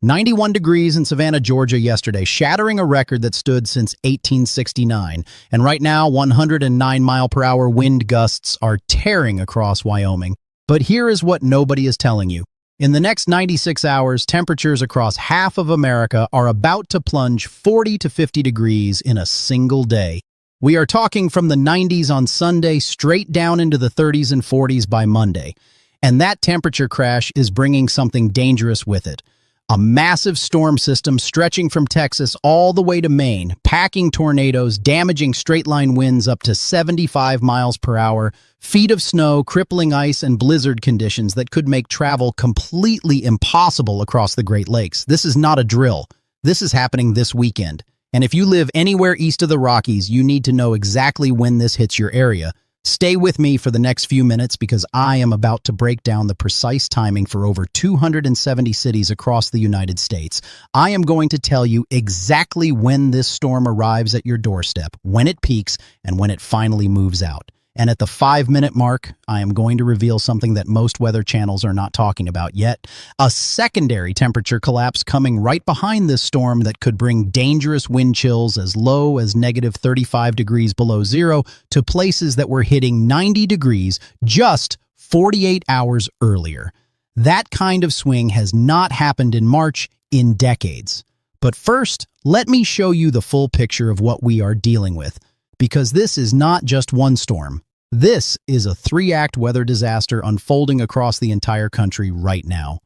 91 degrees in Savannah, Georgia yesterday, shattering a record that stood since 1869. And right now, 109-mile-per-hour wind gusts are tearing across Wyoming. But here is what nobody is telling you. In the next 96 hours, temperatures across half of America are about to plunge 40 to 50 degrees in a single day. We are talking from the 90s on Sunday straight down into the 30s and 40s by Monday. And that temperature crash is bringing something dangerous with it. A massive storm system stretching from Texas all the way to Maine, packing tornadoes, damaging straight-line winds up to 75 miles per hour, feet of snow, crippling ice, and blizzard conditions that could make travel completely impossible across the Great Lakes. This is not a drill. This is happening this weekend. And if you live anywhere east of the Rockies, you need to know exactly when this hits your area. Stay with me for the next few minutes because I am about to break down the precise timing for over 270 cities across the United States. I am going to tell you exactly when this storm arrives at your doorstep, when it peaks, and when it finally moves out. And at the 5-minute mark, I am going to reveal something that most weather channels are not talking about yet. A secondary temperature collapse coming right behind this storm that could bring dangerous wind chills as low as negative 35 degrees below zero to places that were hitting 90 degrees just 48 hours earlier. That kind of swing has not happened in March in decades. But first, let me show you the full picture of what we are dealing with. Because this is not just one storm. This is a 3-act weather disaster unfolding across the entire country right now.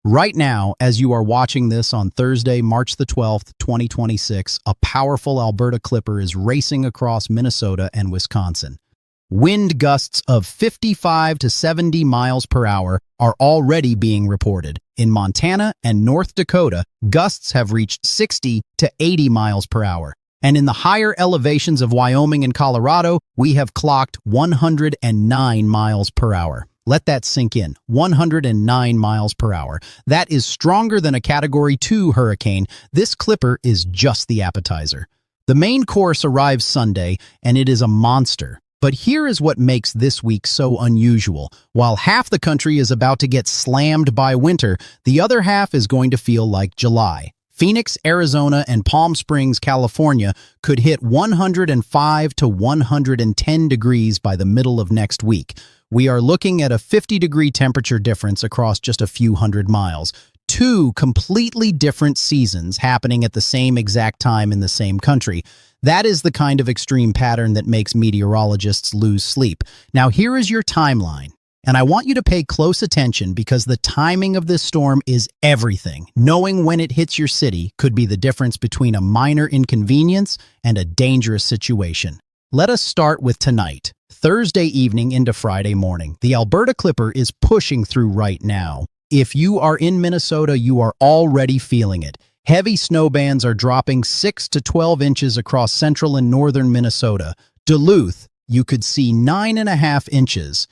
Right now, as you are watching this on Thursday, March the 12th, 2026, a powerful Alberta Clipper is racing across Minnesota and Wisconsin. Wind gusts of 55 to 70 miles per hour are already being reported. In Montana and North Dakota, gusts have reached 60 to 80 miles per hour. And in the higher elevations of Wyoming and Colorado, we have clocked 109 miles per hour. Let that sink in. 109 miles per hour. That is stronger than a Category 2 hurricane. This Clipper is just the appetizer. The main course arrives Sunday, and it is a monster. But here is what makes this week so unusual. While half the country is about to get slammed by winter, the other half is going to feel like July. Phoenix, Arizona, and Palm Springs, California could hit 105 to 110 degrees by the middle of next week. We are looking at a 50-degree temperature difference across just a few hundred miles. Two completely different seasons happening at the same exact time in the same country. That is the kind of extreme pattern that makes meteorologists lose sleep. Now here is your timeline. And I want you to pay close attention because the timing of this storm is everything. Knowing when it hits your city could be the difference between a minor inconvenience and a dangerous situation. Let us start with tonight, Thursday evening into Friday morning. The Alberta Clipper is pushing through right now. If you are in Minnesota, you are already feeling it. Heavy snow bands are dropping 6 to 12 inches across central and northern Minnesota. Duluth, you could see 9.5 inches.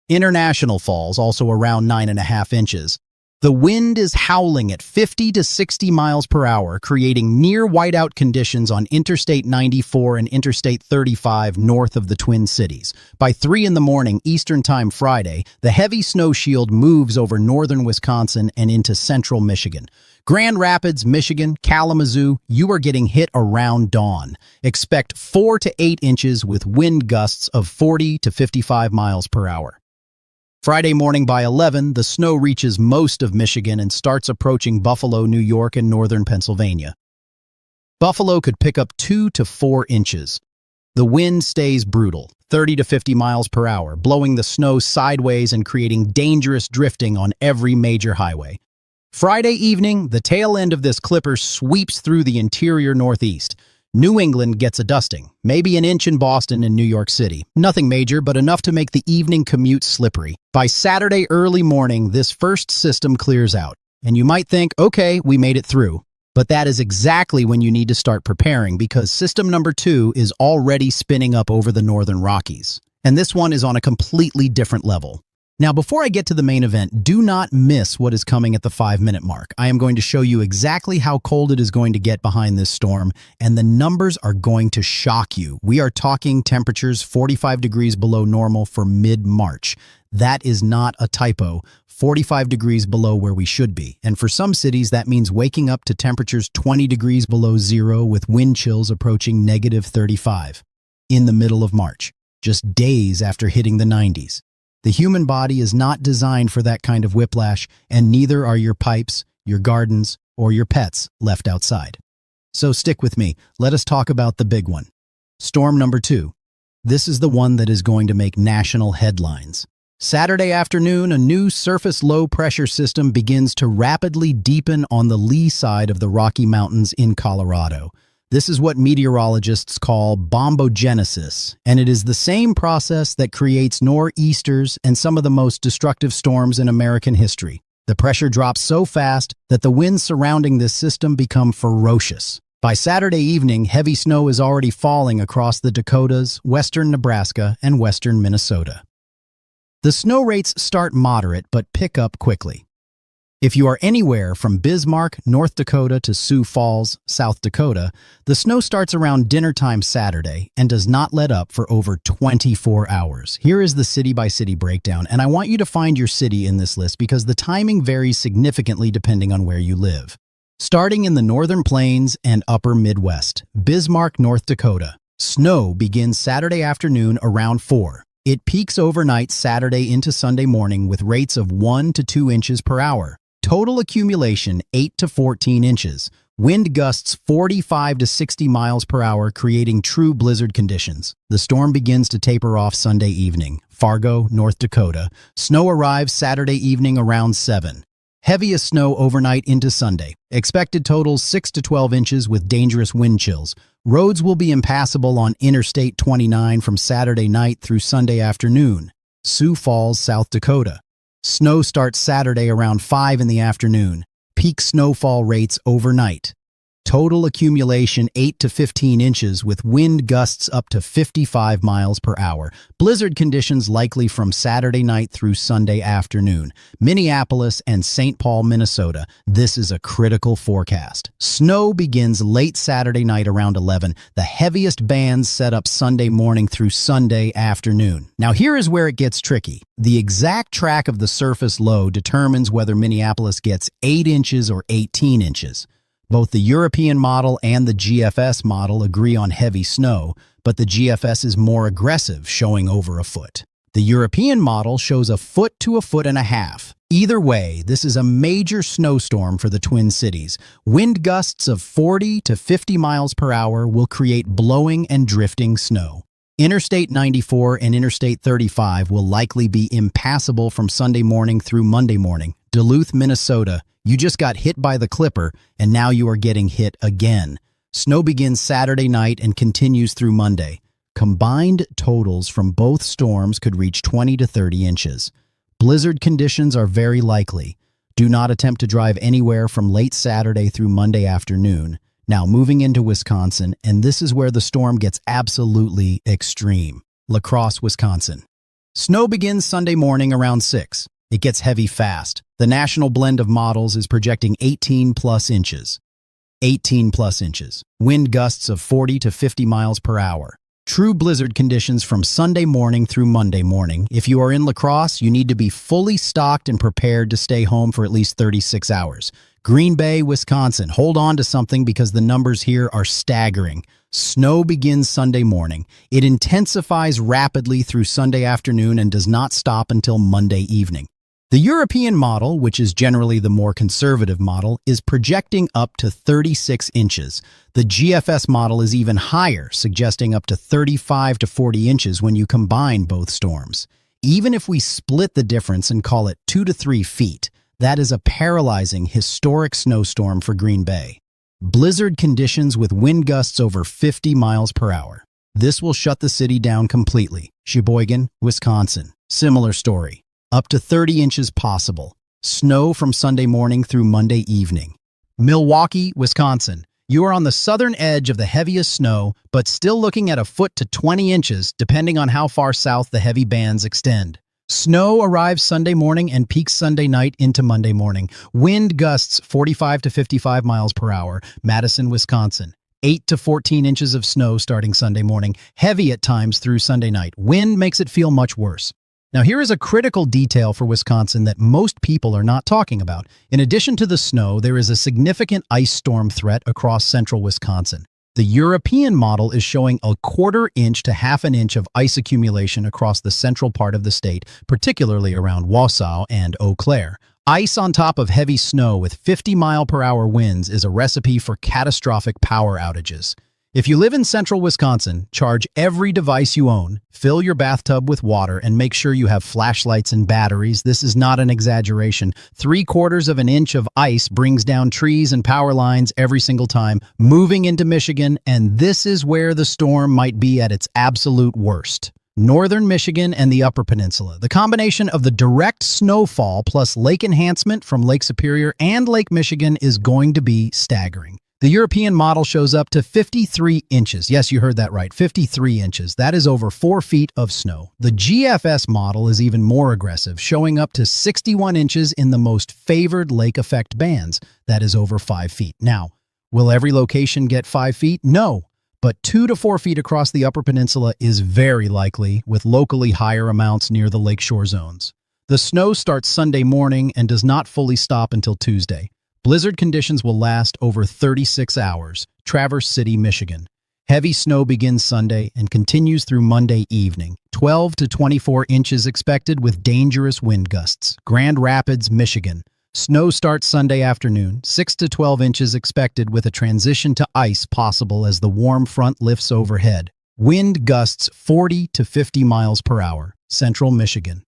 International Falls, also around 9.5 inches. The wind is howling at 50 to 60 miles per hour, creating near whiteout conditions on Interstate 94 and Interstate 35 north of the Twin Cities. By 3 in the morning Eastern Time Friday, the heavy snow shield moves over northern Wisconsin and into central Michigan. Grand Rapids, Michigan, Kalamazoo, you are getting hit around dawn. Expect 4 to 8 inches with wind gusts of 40 to 55 miles per hour. Friday morning by 11, the snow reaches most of Michigan and starts approaching Buffalo, New York, and northern Pennsylvania. Buffalo could pick up 2 to 4 inches. The wind stays brutal, 30 to 50 miles per hour, blowing the snow sideways and creating dangerous drifting on every major highway. Friday evening, the tail end of this Clipper sweeps through the interior northeast. New England gets a dusting, maybe an inch in Boston and New York City. Nothing major, but enough to make the evening commute slippery. By Saturday early morning, this first system clears out. And you might think, okay, we made it through. But that is exactly when you need to start preparing because system number 2 is already spinning up over the northern Rockies. And this one is on a completely different level. Now, before I get to the main event, do not miss what is coming at the 5-minute mark. I am going to show you exactly how cold it is going to get behind this storm, and the numbers are going to shock you. We are talking temperatures 45 degrees below normal for mid-March. That is not a typo. 45 degrees below where we should be. And for some cities, that means waking up to temperatures 20 degrees below zero with wind chills approaching -35 in the middle of March, just days after hitting the 90s. The human body is not designed for that kind of whiplash, and neither are your pipes, your gardens, or your pets left outside. So stick with me. Let us talk about the big one. Storm number 2. This is the one that is going to make national headlines. Saturday afternoon, a new surface low-pressure system begins to rapidly deepen on the lee side of the Rocky Mountains in Colorado. This is what meteorologists call bombogenesis, and it is the same process that creates nor'easters and some of the most destructive storms in American history. The pressure drops so fast that the winds surrounding this system become ferocious. By Saturday evening, heavy snow is already falling across the Dakotas, western Nebraska, and western Minnesota. The snow rates start moderate but pick up quickly. If you are anywhere from Bismarck, North Dakota to Sioux Falls, South Dakota, the snow starts around dinner time Saturday and does not let up for over 24 hours. Here is the city-by-city breakdown, and I want you to find your city in this list because the timing varies significantly depending on where you live. Starting in the northern plains and upper Midwest, Bismarck, North Dakota, snow begins Saturday afternoon around 4. It peaks overnight Saturday into Sunday morning with rates of 1 to 2 inches per hour. Total accumulation 8 to 14 inches. Wind gusts 45 to 60 miles per hour, creating true blizzard conditions. The storm begins to taper off Sunday evening. Fargo, North Dakota. Snow arrives Saturday evening around 7. Heaviest snow overnight into Sunday. Expected totals 6 to 12 inches with dangerous wind chills. Roads will be impassable on Interstate 29 from Saturday night through Sunday afternoon. Sioux Falls, South Dakota. Snow starts Saturday around 5 in the afternoon. Peak snowfall rates overnight. Total accumulation 8 to 15 inches with wind gusts up to 55 miles per hour. Blizzard conditions likely from Saturday night through Sunday afternoon. Minneapolis and St. Paul, Minnesota. This is a critical forecast. Snow begins late Saturday night around 11. The heaviest bands set up Sunday morning through Sunday afternoon. Now here is where it gets tricky. The exact track of the surface low determines whether Minneapolis gets 8 inches or 18 inches. Both the European model and the GFS model agree on heavy snow, but the GFS is more aggressive, showing over a foot. The European model shows a foot to a foot and a half. Either way, this is a major snowstorm for the Twin Cities. Wind gusts of 40 to 50 miles per hour will create blowing and drifting snow. Interstate 94 and Interstate 35 will likely be impassable from Sunday morning through Monday morning. Duluth, Minnesota. You just got hit by the Clipper, and now you are getting hit again. Snow begins Saturday night and continues through Monday. Combined totals from both storms could reach 20 to 30 inches. Blizzard conditions are very likely. Do not attempt to drive anywhere from late Saturday through Monday afternoon. Now moving into Wisconsin, and this is where the storm gets absolutely extreme. La Crosse, Wisconsin. Snow begins Sunday morning around 6. It gets heavy fast. The national blend of models is projecting 18 plus inches. 18 plus inches. Wind gusts of 40 to 50 miles per hour. True blizzard conditions from Sunday morning through Monday morning. If you are in La Crosse, you need to be fully stocked and prepared to stay home for at least 36 hours. Green Bay, Wisconsin. Hold on to something because the numbers here are staggering. Snow begins Sunday morning. It intensifies rapidly through Sunday afternoon and does not stop until Monday evening. The European model, which is generally the more conservative model, is projecting up to 36 inches. The GFS model is even higher, suggesting up to 35 to 40 inches when you combine both storms. Even if we split the difference and call it 2 to 3 feet, that is a paralyzing, historic snowstorm for Green Bay. Blizzard conditions with wind gusts over 50 miles per hour. This will shut the city down completely. Sheboygan, Wisconsin. Similar story. Up to 30 inches possible. Snow from Sunday morning through Monday evening. Milwaukee, Wisconsin. You are on the southern edge of the heaviest snow, but still looking at a foot to 20 inches, depending on how far south the heavy bands extend. Snow arrives Sunday morning and peaks Sunday night into Monday morning. Wind gusts 45 to 55 miles per hour. Madison, Wisconsin. 8 to 14 inches of snow starting Sunday morning. Heavy at times through Sunday night. Wind makes it feel much worse. Now here is a critical detail for Wisconsin that most people are not talking about. In addition to the snow, there is a significant ice storm threat across central Wisconsin. The European model is showing a 1/4 inch to 1/2 inch of ice accumulation across the central part of the state, particularly around Wausau and Eau Claire. Ice on top of heavy snow with 50-mile-per-hour winds is a recipe for catastrophic power outages. If you live in central Wisconsin, charge every device you own, fill your bathtub with water, and make sure you have flashlights and batteries. This is not an exaggeration. 3/4 of an inch of ice brings down trees and power lines every single time, moving into Michigan, and this is where the storm might be at its absolute worst. Northern Michigan and the Upper Peninsula. The combination of the direct snowfall plus lake enhancement from Lake Superior and Lake Michigan is going to be staggering. The European model shows up to 53 inches. Yes, you heard that right, 53 inches. That is over 4 feet of snow. The GFS model is even more aggressive, showing up to 61 inches in the most favored lake effect bands. That is over 5 feet. Now, will every location get 5 feet? No, but 2 to 4 feet across the Upper Peninsula is very likely, with locally higher amounts near the lakeshore zones. The snow starts Sunday morning and does not fully stop until Tuesday. Blizzard conditions will last over 36 hours. Traverse City, Michigan. Heavy snow begins Sunday and continues through Monday evening. 12 to 24 inches expected with dangerous wind gusts. Grand Rapids, Michigan. Snow starts Sunday afternoon. 6 to 12 inches expected with a transition to ice possible as the warm front lifts overhead. Wind gusts 40 to 50 miles per hour. Central Michigan.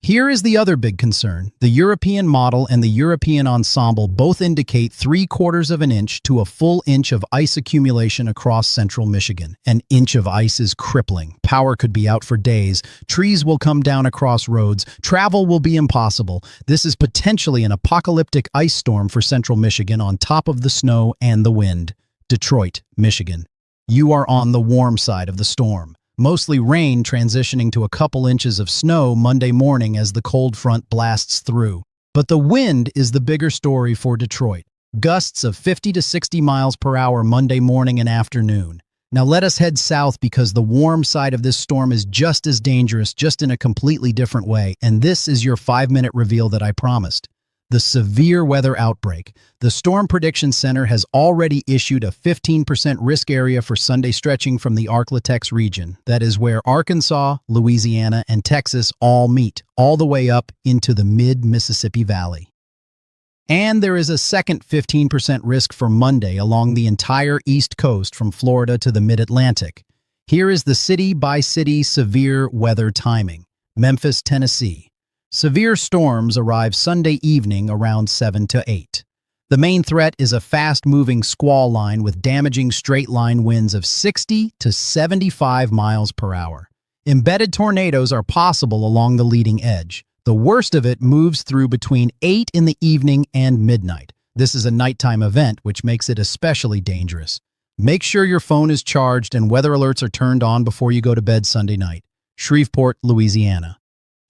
Here is the other big concern. The European model and the European ensemble both indicate 3/4 of an inch to a full inch of ice accumulation across central Michigan. An inch of ice is crippling. Power could be out for days. Trees will come down across roads. Travel will be impossible. This is potentially an apocalyptic ice storm for central Michigan on top of the snow and the wind. Detroit, Michigan. You are on the warm side of the storm. Mostly rain transitioning to a couple inches of snow Monday morning as the cold front blasts through. But the wind is the bigger story for Detroit. Gusts of 50 to 60 miles per hour Monday morning and afternoon. Now let us head south because the warm side of this storm is just as dangerous, just in a completely different way. And this is your 5-minute reveal that I promised. The severe weather outbreak. The Storm Prediction Center has already issued a 15% risk area for Sunday stretching from the Ark-La-Tex region. That is where Arkansas, Louisiana, and Texas all meet, all the way up into the mid-Mississippi Valley. And there is a second 15% risk for Monday along the entire East Coast from Florida to the Mid-Atlantic. Here is the city-by-city severe weather timing. Memphis, Tennessee. Severe storms arrive Sunday evening around 7 to 8. The main threat is a fast-moving squall line with damaging straight-line winds of 60 to 75 miles per hour. Embedded tornadoes are possible along the leading edge. The worst of it moves through between 8 in the evening and midnight. This is a nighttime event, which makes it especially dangerous. Make sure your phone is charged and weather alerts are turned on before you go to bed Sunday night. Shreveport, Louisiana.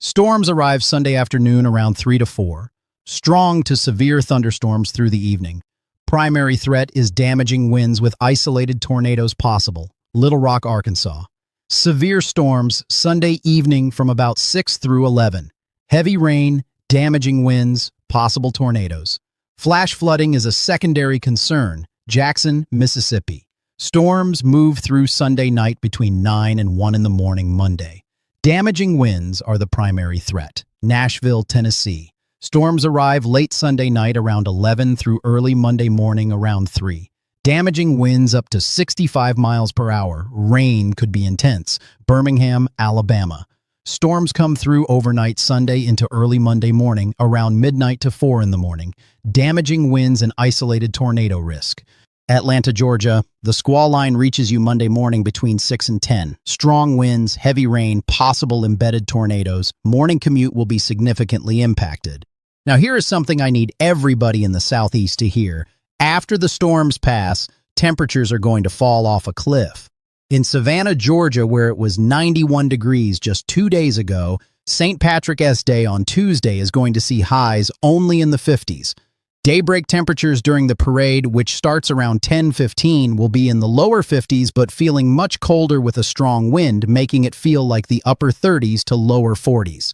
Storms arrive Sunday afternoon around 3 to 4. Strong to severe thunderstorms through the evening. Primary threat is damaging winds with isolated tornadoes possible. Little Rock, Arkansas. Severe storms Sunday evening from about 6 through 11. Heavy rain, damaging winds, possible tornadoes. Flash flooding is a secondary concern. Jackson, Mississippi. Storms move through Sunday night between 9 and 1 in the morning Monday. Damaging winds are the primary threat. Nashville, Tennessee. Storms arrive late Sunday night around 11 through early Monday morning around 3. Damaging winds up to 65 miles per hour. Rain could be intense. Birmingham, Alabama. Storms come through overnight Sunday into early Monday morning around midnight to 4 in the morning. Damaging winds and isolated tornado risk. Atlanta, Georgia. The squall line reaches you Monday morning between 6 and 10. Strong winds, heavy rain, possible embedded tornadoes. Morning commute will be significantly impacted. Now here is something I need everybody in the Southeast to hear. After the storms pass, temperatures are going to fall off a cliff. In Savannah, Georgia, where it was 91 degrees just 2 days ago, St. Patrick's Day on Tuesday is going to see highs only in the 50s. Daybreak temperatures during the parade, which starts around 10:15, will be in the lower 50s but feeling much colder with a strong wind, making it feel like the upper 30s to lower 40s.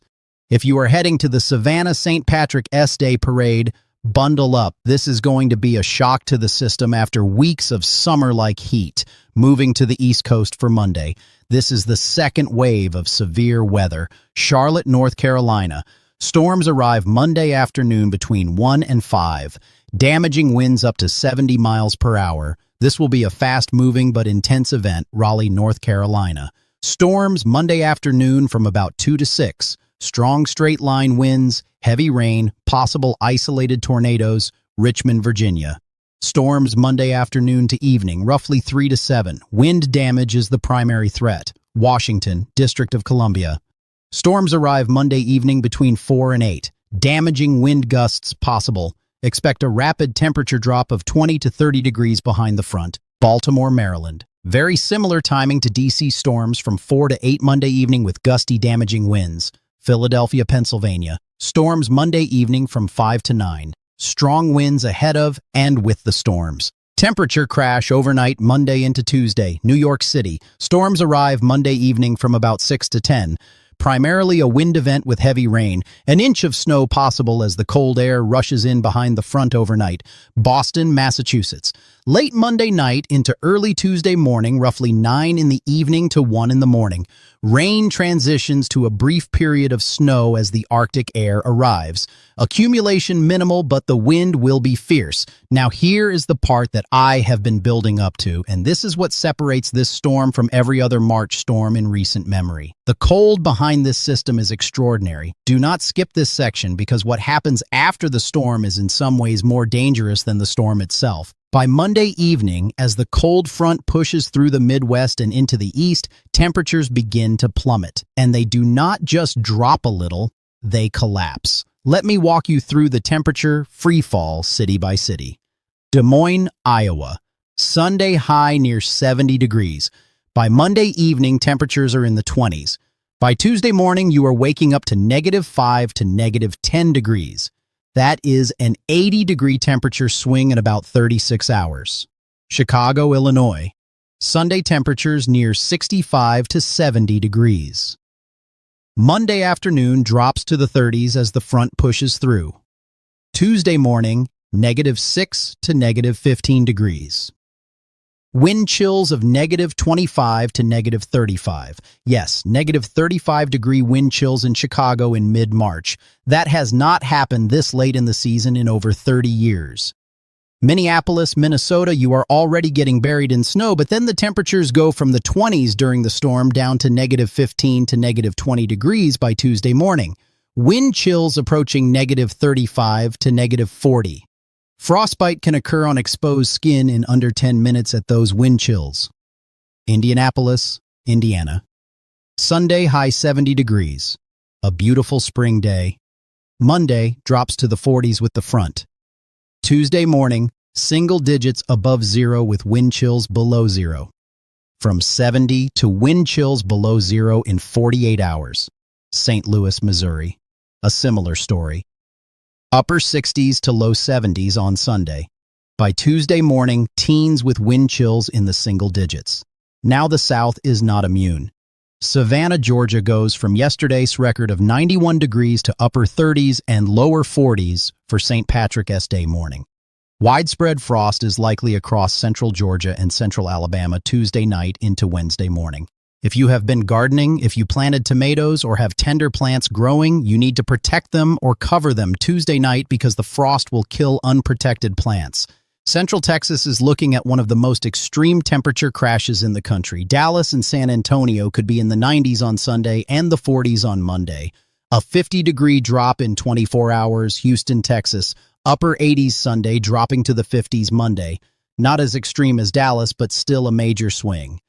If you are heading to the Savannah St. Patrick's Day parade, bundle up. This is going to be a shock to the system after weeks of summer-like heat. Moving to the East Coast for Monday, this is the second wave of severe weather. Charlotte, North Carolina. Storms arrive Monday afternoon between 1 and 5, damaging winds up to 70 miles per hour. This will be a fast-moving but intense event. Raleigh, North Carolina. Storms Monday afternoon from about 2 to 6. Strong straight-line winds, heavy rain, possible isolated tornadoes. Richmond, Virginia. Storms Monday afternoon to evening, roughly 3 to 7. Wind damage is the primary threat. Washington, District of Columbia. Storms arrive Monday evening between 4 and 8. Damaging wind gusts possible. Expect a rapid temperature drop of 20 to 30 degrees behind the front. Baltimore, Maryland. Very similar timing to D.C. storms from 4 to 8 Monday evening with gusty damaging winds. Philadelphia, Pennsylvania. Storms Monday evening from 5 to 9. Strong winds ahead of and with the storms. Temperature crash overnight Monday into Tuesday. New York City. Storms arrive Monday evening from about 6 to 10. Primarily a wind event with heavy rain. An inch of snow possible as the cold air rushes in behind the front overnight. Boston, Massachusetts. Late Monday night into early Tuesday morning, roughly 9 in the evening to 1 in the morning. Rain transitions to a brief period of snow as the Arctic air arrives. Accumulation minimal, but the wind will be fierce. Now here is the part that I have been building up to, and this is what separates this storm from every other March storm in recent memory. The cold behind this system is extraordinary. Do not skip this section because what happens after the storm is in some ways more dangerous than the storm itself. By Monday evening, as the cold front pushes through the Midwest and into the east, temperatures begin to plummet. And they do not just drop a little, they collapse. Let me walk you through the temperature freefall city by city. Des Moines, Iowa. Sunday high near 70 degrees. By Monday evening, temperatures are in the 20s. By Tuesday morning, you are waking up to -5 to -10 degrees. That is an 80-degree temperature swing in about 36 hours. Chicago, Illinois. Sunday temperatures near 65 to 70 degrees. Monday afternoon drops to the 30s as the front pushes through. Tuesday morning, -6 to -15 degrees. Wind chills of -25 to -35. Yes, -35-degree wind chills in Chicago in mid-March. That has not happened this late in the season in over 30 years. Minneapolis, Minnesota, you are already getting buried in snow, but then the temperatures go from the 20s during the storm down to -15 to -20 degrees by Tuesday morning. Wind chills approaching -35 to -40. Frostbite can occur on exposed skin in under 10 minutes at those wind chills. Indianapolis, Indiana. Sunday, high 70 degrees. A beautiful spring day. Monday drops to the 40s with the front. Tuesday morning, single digits above zero with wind chills below zero. From 70 to wind chills below zero in 48 hours. St. Louis, Missouri. A similar story. Upper 60s to low 70s on Sunday. By Tuesday morning, teens with wind chills in the single digits. Now the South is not immune. Savannah, Georgia goes from yesterday's record of 91 degrees to upper 30s and lower 40s for St. Patrick's Day morning. Widespread frost is likely across central Georgia and central Alabama Tuesday night into Wednesday morning. If you have been gardening, if you planted tomatoes or have tender plants growing, you need to protect them or cover them Tuesday night because the frost will kill unprotected plants. Central Texas is looking at one of the most extreme temperature crashes in the country. Dallas and San Antonio could be in the 90s on Sunday and the 40s on Monday. A 50-degree drop in 24 hours, Houston, Texas. Upper 80s Sunday, dropping to the 50s Monday. Not as extreme as Dallas, but still a major swing.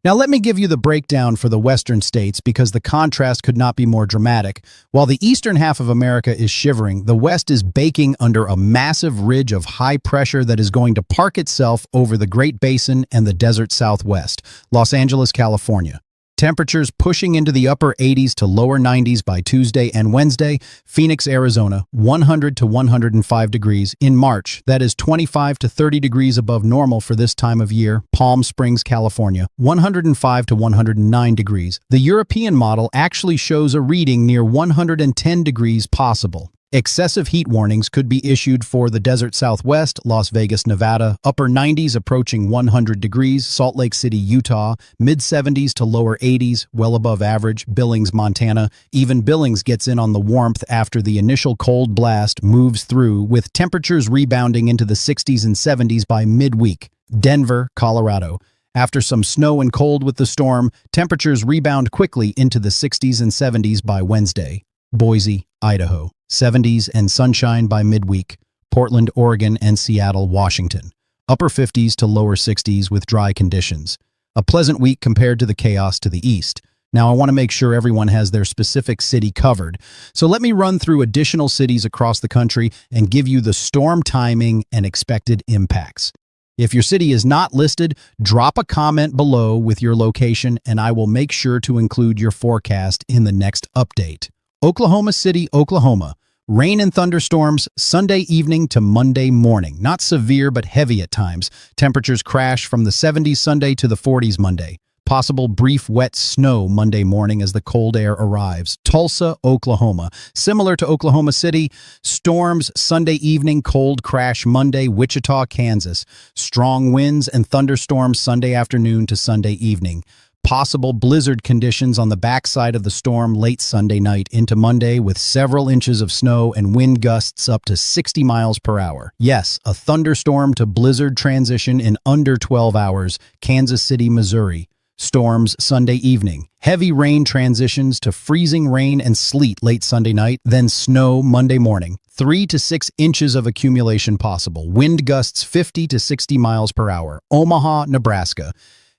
Now let me give you the breakdown for the western states because the contrast could not be more dramatic. While the eastern half of America is shivering, the west is baking under a massive ridge of high pressure that is going to park itself over the Great Basin and the desert southwest, Los Angeles, California. Temperatures pushing into the upper 80s to lower 90s by Tuesday and Wednesday. Phoenix, Arizona, 100 to 105 degrees. In March, that is 25 to 30 degrees above normal for this time of year. Palm Springs, California, 105 to 109 degrees. The European model actually shows a reading near 110 degrees possible. Excessive heat warnings could be issued for the desert Southwest, Las Vegas, Nevada, upper 90s approaching 100 degrees, Salt Lake City, Utah, mid-70s to lower 80s, well above average, Billings, Montana. Even Billings gets in on the warmth after the initial cold blast moves through, with temperatures rebounding into the 60s and 70s by midweek. Denver, Colorado. After some snow and cold with the storm, temperatures rebound quickly into the 60s and 70s by Wednesday. Boise, Idaho, 70s and sunshine by midweek. Portland, Oregon, and Seattle, Washington, upper 50s to lower 60s with dry conditions. A pleasant week compared to the chaos to the east. Now, I want to make sure everyone has their specific city covered, so let me run through additional cities across the country and give you the storm timing and expected impacts. If your city is not listed, drop a comment below with your location, and I will make sure to include your forecast in the next update. Oklahoma City, Oklahoma. Rain and thunderstorms Sunday evening to Monday morning. Not severe, but heavy at times. Temperatures crash from the 70s Sunday to the 40s Monday. Possible brief wet snow Monday morning as the cold air arrives. Tulsa, Oklahoma. Similar to Oklahoma City, storms Sunday evening, cold crash Monday. Wichita, Kansas. Strong winds and thunderstorms Sunday afternoon to Sunday evening. Possible blizzard conditions on the backside of the storm late Sunday night into Monday with several inches of snow and wind gusts up to 60 miles per hour. Yes, a thunderstorm to blizzard transition in under 12 hours. Kansas City, Missouri. Storms Sunday evening. Heavy rain transitions to freezing rain and sleet late Sunday night, then snow Monday morning. 3 to 6 inches of accumulation possible. Wind gusts 50 to 60 miles per hour. Omaha, Nebraska.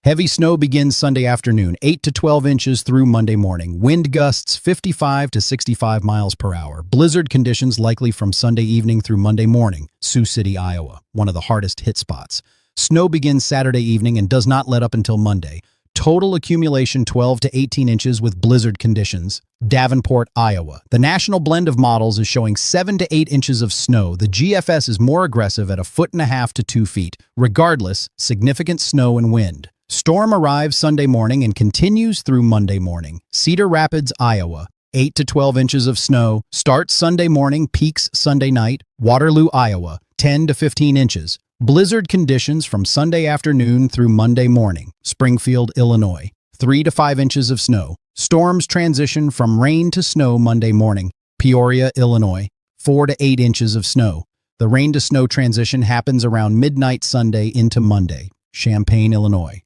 Heavy snow begins Sunday afternoon, 8 to 12 inches through Monday morning. Wind gusts 55 to 65 miles per hour. Blizzard conditions likely from Sunday evening through Monday morning. Sioux City, Iowa, one of the hardest hit spots. Snow begins Saturday evening and does not let up until Monday. Total accumulation 12 to 18 inches with blizzard conditions. Davenport, Iowa. The national blend of models is showing 7 to 8 inches of snow. The GFS is more aggressive at 1.5 feet to 2 feet. Regardless, significant snow and wind. Storm arrives Sunday morning and continues through Monday morning. Cedar Rapids, Iowa. 8 to 12 inches of snow. Starts Sunday morning, peaks Sunday night. Waterloo, Iowa. 10 to 15 inches. Blizzard conditions from Sunday afternoon through Monday morning. Springfield, Illinois. 3 to 5 inches of snow. Storms transition from rain to snow Monday morning. Peoria, Illinois. 4 to 8 inches of snow. The rain to snow transition happens around midnight Sunday into Monday. Champaign, Illinois.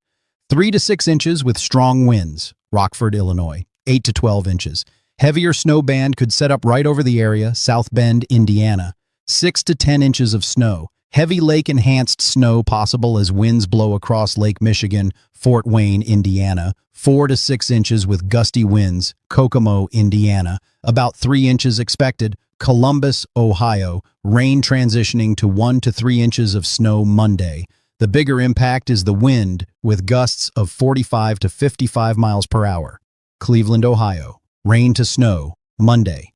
3 to 6 inches with strong winds. Rockford, Illinois. 8 to 12 inches. Heavier snow band could set up right over the area. South Bend, Indiana. 6 to 10 inches of snow. Heavy lake-enhanced snow possible as winds blow across Lake Michigan. Fort Wayne, Indiana. 4 to 6 inches with gusty winds. Kokomo, Indiana. About 3 inches expected. Columbus, Ohio. Rain transitioning to 1 to 3 inches of snow Monday. The bigger impact is the wind, with gusts of 45 to 55 miles per hour. Cleveland, Ohio. Rain to snow, Monday.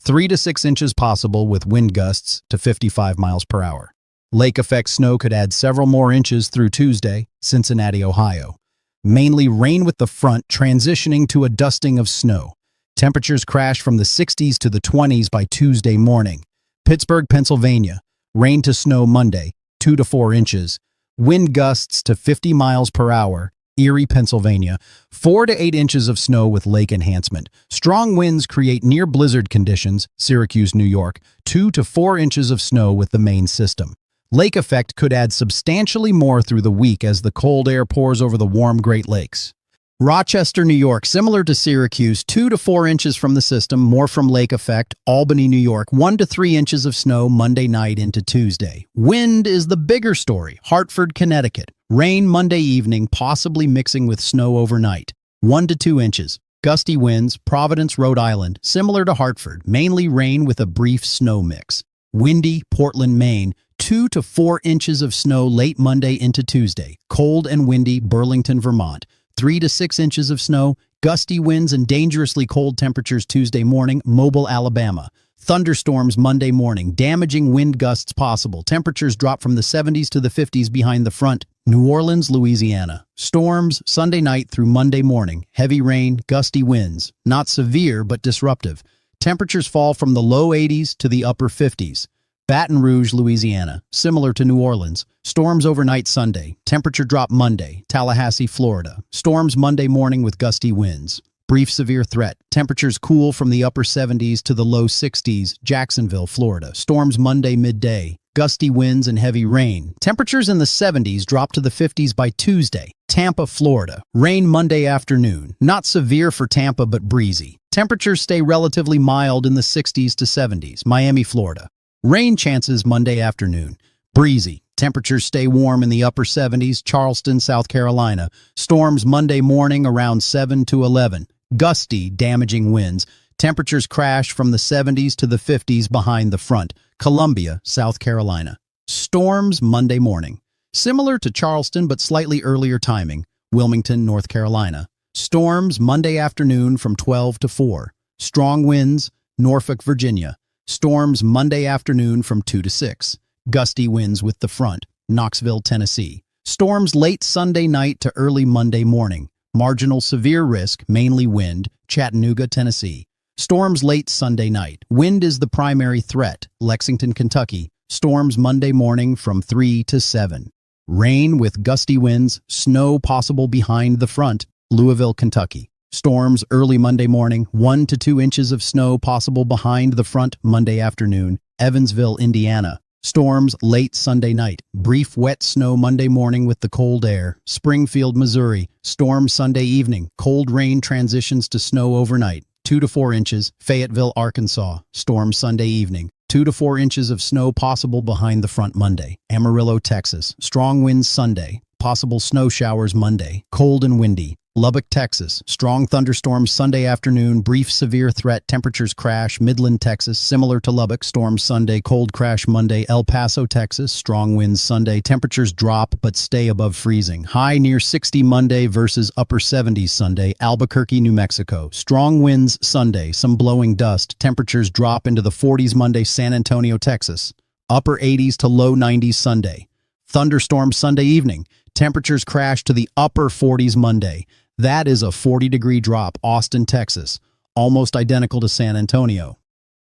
3 to 6 inches possible with wind gusts to 55 miles per hour. Lake effect snow could add several more inches through Tuesday. Cincinnati, Ohio. Mainly rain with the front transitioning to a dusting of snow. Temperatures crash from the 60s to the 20s by Tuesday morning. Pittsburgh, Pennsylvania. Rain to snow Monday, 2 to 4 inches. Wind gusts to 50 miles per hour. Erie, Pennsylvania. 4 to 8 inches of snow with lake enhancement. Strong winds create near blizzard conditions. Syracuse, New York. 2 to 4 inches of snow with the main system. Lake effect could add substantially more through the week as the cold air pours over the warm Great Lakes. Rochester, New York, similar to Syracuse, 2 to 4 inches from the system, more from lake effect. Albany, New York, 1 to 3 inches of snow Monday night into Tuesday. Wind is the bigger story. Hartford, Connecticut, rain Monday evening, possibly mixing with snow overnight. 1 to 2 inches. Gusty winds, Providence, Rhode Island, similar to Hartford, mainly rain with a brief snow mix. Windy, Portland, Maine, 2 to 4 inches of snow late Monday into Tuesday. Cold and windy, Burlington, Vermont. 3 to 6 inches of snow, gusty winds and dangerously cold temperatures Tuesday morning, Mobile, Alabama. Thunderstorms Monday morning, damaging wind gusts possible. Temperatures drop from the 70s to the 50s behind the front, New Orleans, Louisiana. Storms Sunday night through Monday morning, heavy rain, gusty winds. Not severe, but disruptive. Temperatures fall from the low 80s to the upper 50s. Baton Rouge, Louisiana, similar to New Orleans. Storms overnight Sunday. Temperature drop Monday. Tallahassee, Florida. Storms Monday morning with gusty winds. Brief severe threat. Temperatures cool from the upper 70s to the low 60s. Jacksonville, Florida. Storms Monday midday. Gusty winds and heavy rain. Temperatures in the 70s drop to the 50s by Tuesday. Tampa, Florida. Rain Monday afternoon. Not severe for Tampa, but breezy. Temperatures stay relatively mild in the 60s to 70s. Miami, Florida. Rain chances Monday afternoon. Breezy. Temperatures stay warm in the upper 70s. Charleston, South Carolina. Storms Monday morning around 7 to 11. Gusty, damaging winds. Temperatures crash from the 70s to the 50s behind the front. Columbia, South Carolina. Storms Monday morning. Similar to Charleston but slightly earlier timing. Wilmington, North Carolina. Storms Monday afternoon from 12 to 4. Strong winds. Norfolk, Virginia. Storms Monday afternoon from 2 to 6. Gusty winds with the front. Knoxville, Tennessee. Storms late Sunday night to early Monday morning. Marginal severe risk, mainly wind. Chattanooga, Tennessee. Storms late Sunday night. Wind is the primary threat. Lexington, Kentucky. Storms Monday morning from 3 to 7. Rain with gusty winds. Snow possible behind the front. Louisville, Kentucky. Storms early Monday morning, 1 to 2 inches of snow possible behind the front Monday afternoon. Evansville, Indiana. Storms late Sunday night. Brief wet snow Monday morning with the cold air. Springfield, Missouri. Storm Sunday evening. Cold rain transitions to snow overnight. 2 to 4 inches. Fayetteville, Arkansas. Storm Sunday evening. 2 to 4 inches of snow possible behind the front Monday. Amarillo, Texas. Strong winds Sunday. Possible snow showers Monday. Cold and windy. Lubbock, Texas. Strong thunderstorms Sunday afternoon. Brief severe threat. Temperatures crash. Midland, Texas. Similar to Lubbock. Storms Sunday. Cold crash Monday. El Paso, Texas. Strong winds Sunday. Temperatures drop but stay above freezing. High near 60 Monday versus upper 70s Sunday. Albuquerque, New Mexico. Strong winds Sunday. Some blowing dust. Temperatures drop into the 40s Monday. San Antonio, Texas. Upper 80s to low 90s Sunday. Thunderstorm Sunday evening. Temperatures crash to the upper 40s Monday. That is a 40-degree drop. Austin, Texas. Almost identical to San Antonio.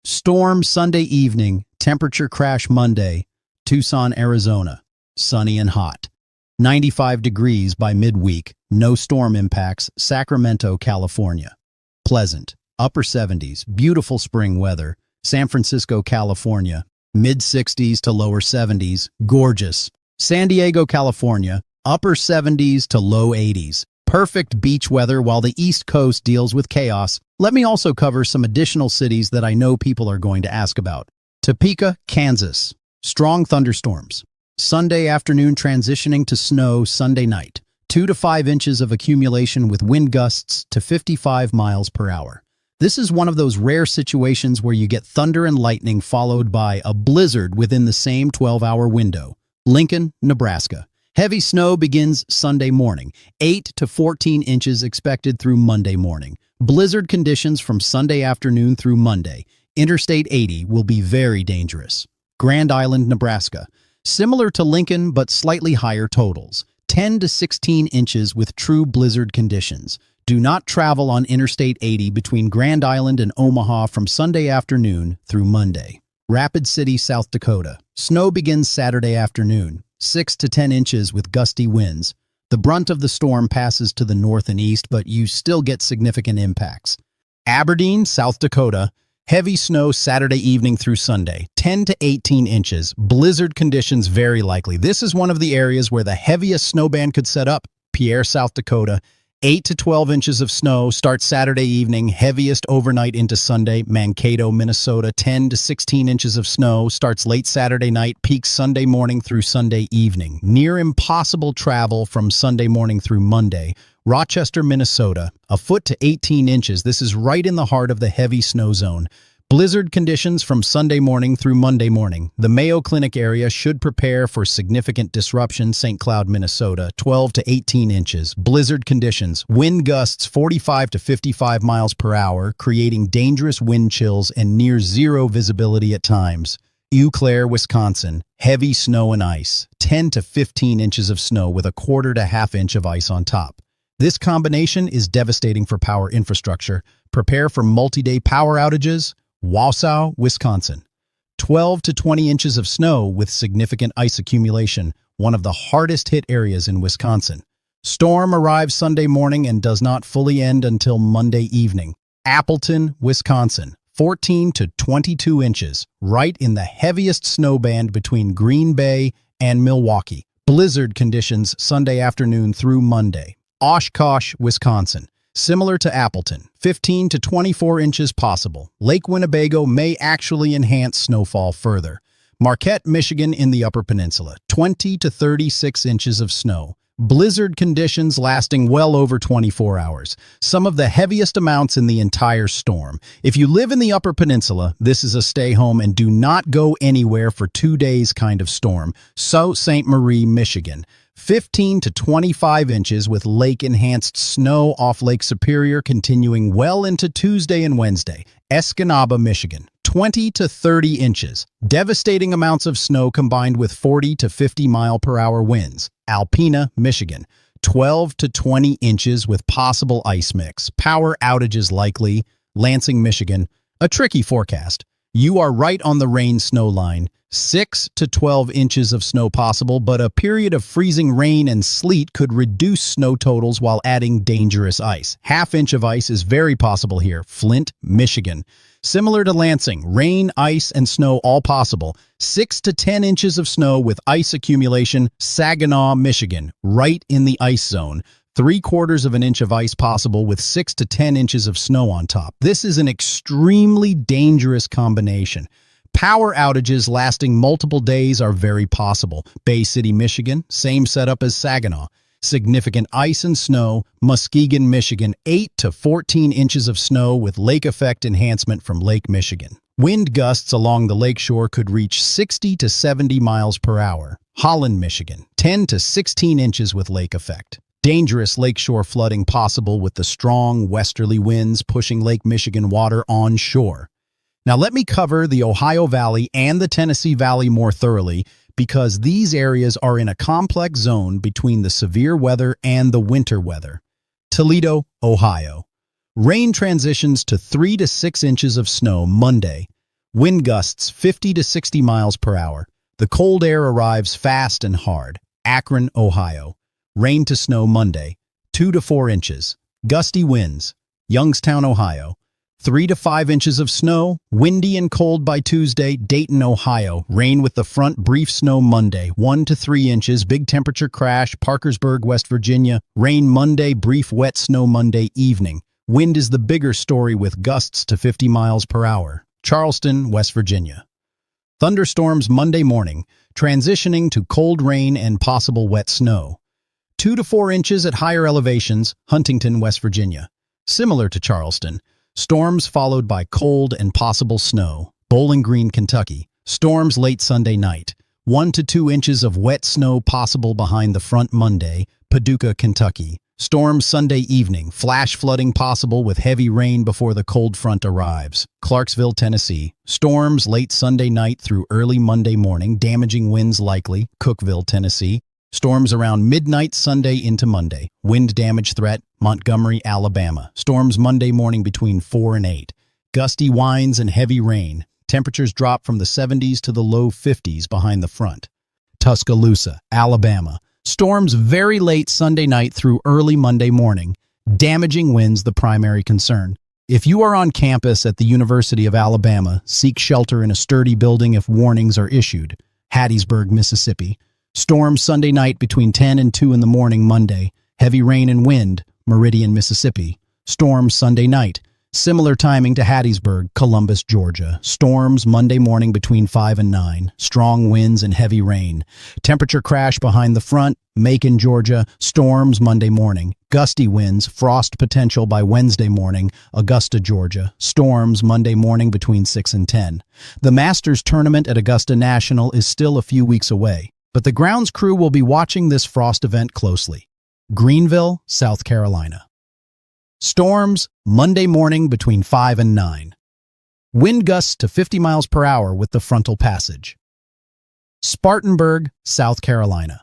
Storm Sunday evening. Temperature crash Monday. Tucson, Arizona. Sunny and hot. 95 degrees by midweek. No storm impacts. Sacramento, California. Pleasant. Upper 70s. Beautiful spring weather. San Francisco, California. Mid-60s to lower 70s. Gorgeous. San Diego, California. Upper 70s to low 80s. Perfect beach weather while the East Coast deals with chaos. Let me also cover some additional cities that I know people are going to ask about. Topeka, Kansas. Strong thunderstorms. Sunday afternoon transitioning to snow Sunday night. 2 to 5 inches of accumulation with wind gusts to 55 miles per hour. This is one of those rare situations where you get thunder and lightning followed by a blizzard within the same 12-hour window. Lincoln, Nebraska. Heavy snow begins Sunday morning, 8 to 14 inches expected through Monday morning. Blizzard conditions from Sunday afternoon through Monday. Interstate 80 will be very dangerous. Grand Island, Nebraska. Similar to Lincoln but slightly higher totals. 10 to 16 inches with true blizzard conditions. Do not travel on Interstate 80 between Grand Island and Omaha from Sunday afternoon through Monday. Rapid City, South Dakota. Snow begins Saturday afternoon. 6 to 10 inches with gusty winds. The brunt of the storm passes to the north and east, but you still get significant impacts. Aberdeen, South Dakota. Heavy snow Saturday evening through Sunday. 10 to 18 inches. Blizzard conditions very likely. This is one of the areas where the heaviest snowband could set up. Pierre, South Dakota. 8 to 12 inches of snow starts Saturday evening, heaviest overnight into Sunday. Mankato, Minnesota, 10 to 16 inches of snow starts late Saturday night, peaks Sunday morning through Sunday evening. Near impossible travel from Sunday morning through Monday. Rochester, Minnesota, a foot to 18 inches. This is right in the heart of the heavy snow zone. Blizzard conditions from Sunday morning through Monday morning. The Mayo Clinic area should prepare for significant disruption. St. Cloud, Minnesota, 12 to 18 inches. Blizzard conditions. Wind gusts 45 to 55 miles per hour, creating dangerous wind chills and near zero visibility at times. Eau Claire, Wisconsin, heavy snow and ice. 10 to 15 inches of snow with a quarter to half inch of ice on top. This combination is devastating for power infrastructure. Prepare for multi-day power outages. Wausau, Wisconsin. 12 to 20 inches of snow with significant ice accumulation, one of the hardest hit areas in Wisconsin. Storm arrives Sunday morning and does not fully end until Monday evening. Appleton, Wisconsin. 14 to 22 inches, right in the heaviest snow band between Green Bay and Milwaukee. Blizzard conditions Sunday afternoon through Monday. Oshkosh, Wisconsin. Similar to Appleton, 15 to 24 inches possible. Lake Winnebago may actually enhance snowfall further. Marquette, Michigan in the Upper Peninsula, 20 to 36 inches of snow. Blizzard conditions lasting well over 24 hours, some of the heaviest amounts in the entire storm. If you live in the Upper Peninsula, this is a stay home and do not go anywhere for 2 days kind of storm. Sault Ste. Marie, Michigan. 15 to 25 inches with lake-enhanced snow off Lake Superior continuing well into Tuesday and Wednesday. Escanaba, Michigan. 20 to 30 inches. Devastating amounts of snow combined with 40 to 50 mile-per-hour winds. Alpena, Michigan. 12 to 20 inches with possible ice mix. Power outages likely. Lansing, Michigan. A tricky forecast. You are right on the rain-snow line. 6 to 12 inches of snow possible, but a period of freezing rain and sleet could reduce snow totals while adding dangerous ice. Half inch of ice is very possible here. Flint, Michigan. Similar to Lansing, rain, ice, and snow all possible. 6 to 10 inches of snow with ice accumulation. Saginaw, Michigan, right in the ice zone. 3/4 of an inch of ice possible with 6 to 10 inches of snow on top. This is an extremely dangerous combination. Power outages lasting multiple days are very possible. Bay City, Michigan, same setup as Saginaw. Significant ice and snow. Muskegon, Michigan, 8 to 14 inches of snow with lake effect enhancement from Lake Michigan. Wind gusts along the lakeshore could reach 60 to 70 miles per hour. Holland, Michigan, 10 to 16 inches with lake effect. Dangerous lakeshore flooding possible with the strong westerly winds pushing Lake Michigan water onshore. Now let me cover the Ohio Valley and the Tennessee Valley more thoroughly because these areas are in a complex zone between the severe weather and the winter weather. Toledo, Ohio. Rain transitions to 3 to 6 inches of snow Monday. Wind gusts 50 to 60 miles per hour. The cold air arrives fast and hard. Akron, Ohio. Rain to snow Monday, 2 to 4 inches. Gusty winds. Youngstown, Ohio. 3 to 5 inches of snow, windy and cold by Tuesday. Dayton, Ohio. Rain with the front, brief snow Monday, 1 to 3 inches. Big temperature crash. Parkersburg, West Virginia. Rain Monday, brief wet snow Monday evening. Wind is the bigger story with gusts to 50 miles per hour. Charleston, West Virginia. Thunderstorms Monday morning, transitioning to cold rain and possible wet snow. 2 to 4 inches at higher elevations. Huntington, West Virginia. Similar to Charleston. Storms followed by cold and possible snow. Bowling Green, Kentucky. Storms late Sunday night. 1 to 2 inches of wet snow possible behind the front Monday. Paducah, Kentucky. Storms Sunday evening. Flash flooding possible with heavy rain before the cold front arrives. Clarksville, Tennessee. Storms late Sunday night through early Monday morning. Damaging winds likely. Cookeville, Tennessee. Storms around midnight Sunday into Monday. Wind damage threat, Montgomery, Alabama. Storms Monday morning between 4 and 8. Gusty winds and heavy rain. Temperatures drop from the 70s to the low 50s behind the front. Tuscaloosa, Alabama. Storms very late Sunday night through early Monday morning. Damaging winds the primary concern. If you are on campus at the University of Alabama, seek shelter in a sturdy building if warnings are issued. Hattiesburg, Mississippi. Storms Sunday night between 10 and 2 in the morning Monday. Heavy rain and wind, Meridian, Mississippi. Storms Sunday night. Similar timing to Hattiesburg, Columbus, Georgia. Storms Monday morning between 5 and 9. Strong winds and heavy rain. Temperature crash behind the front, Macon, Georgia. Storms Monday morning. Gusty winds, frost potential by Wednesday morning, Augusta, Georgia. Storms Monday morning between 6 and 10. The Masters tournament at Augusta National is still a few weeks away, but the grounds crew will be watching this frost event closely. Greenville, South Carolina. Storms Monday morning between 5 and 9. Wind gusts to 50 miles per hour with the frontal passage. Spartanburg, South Carolina.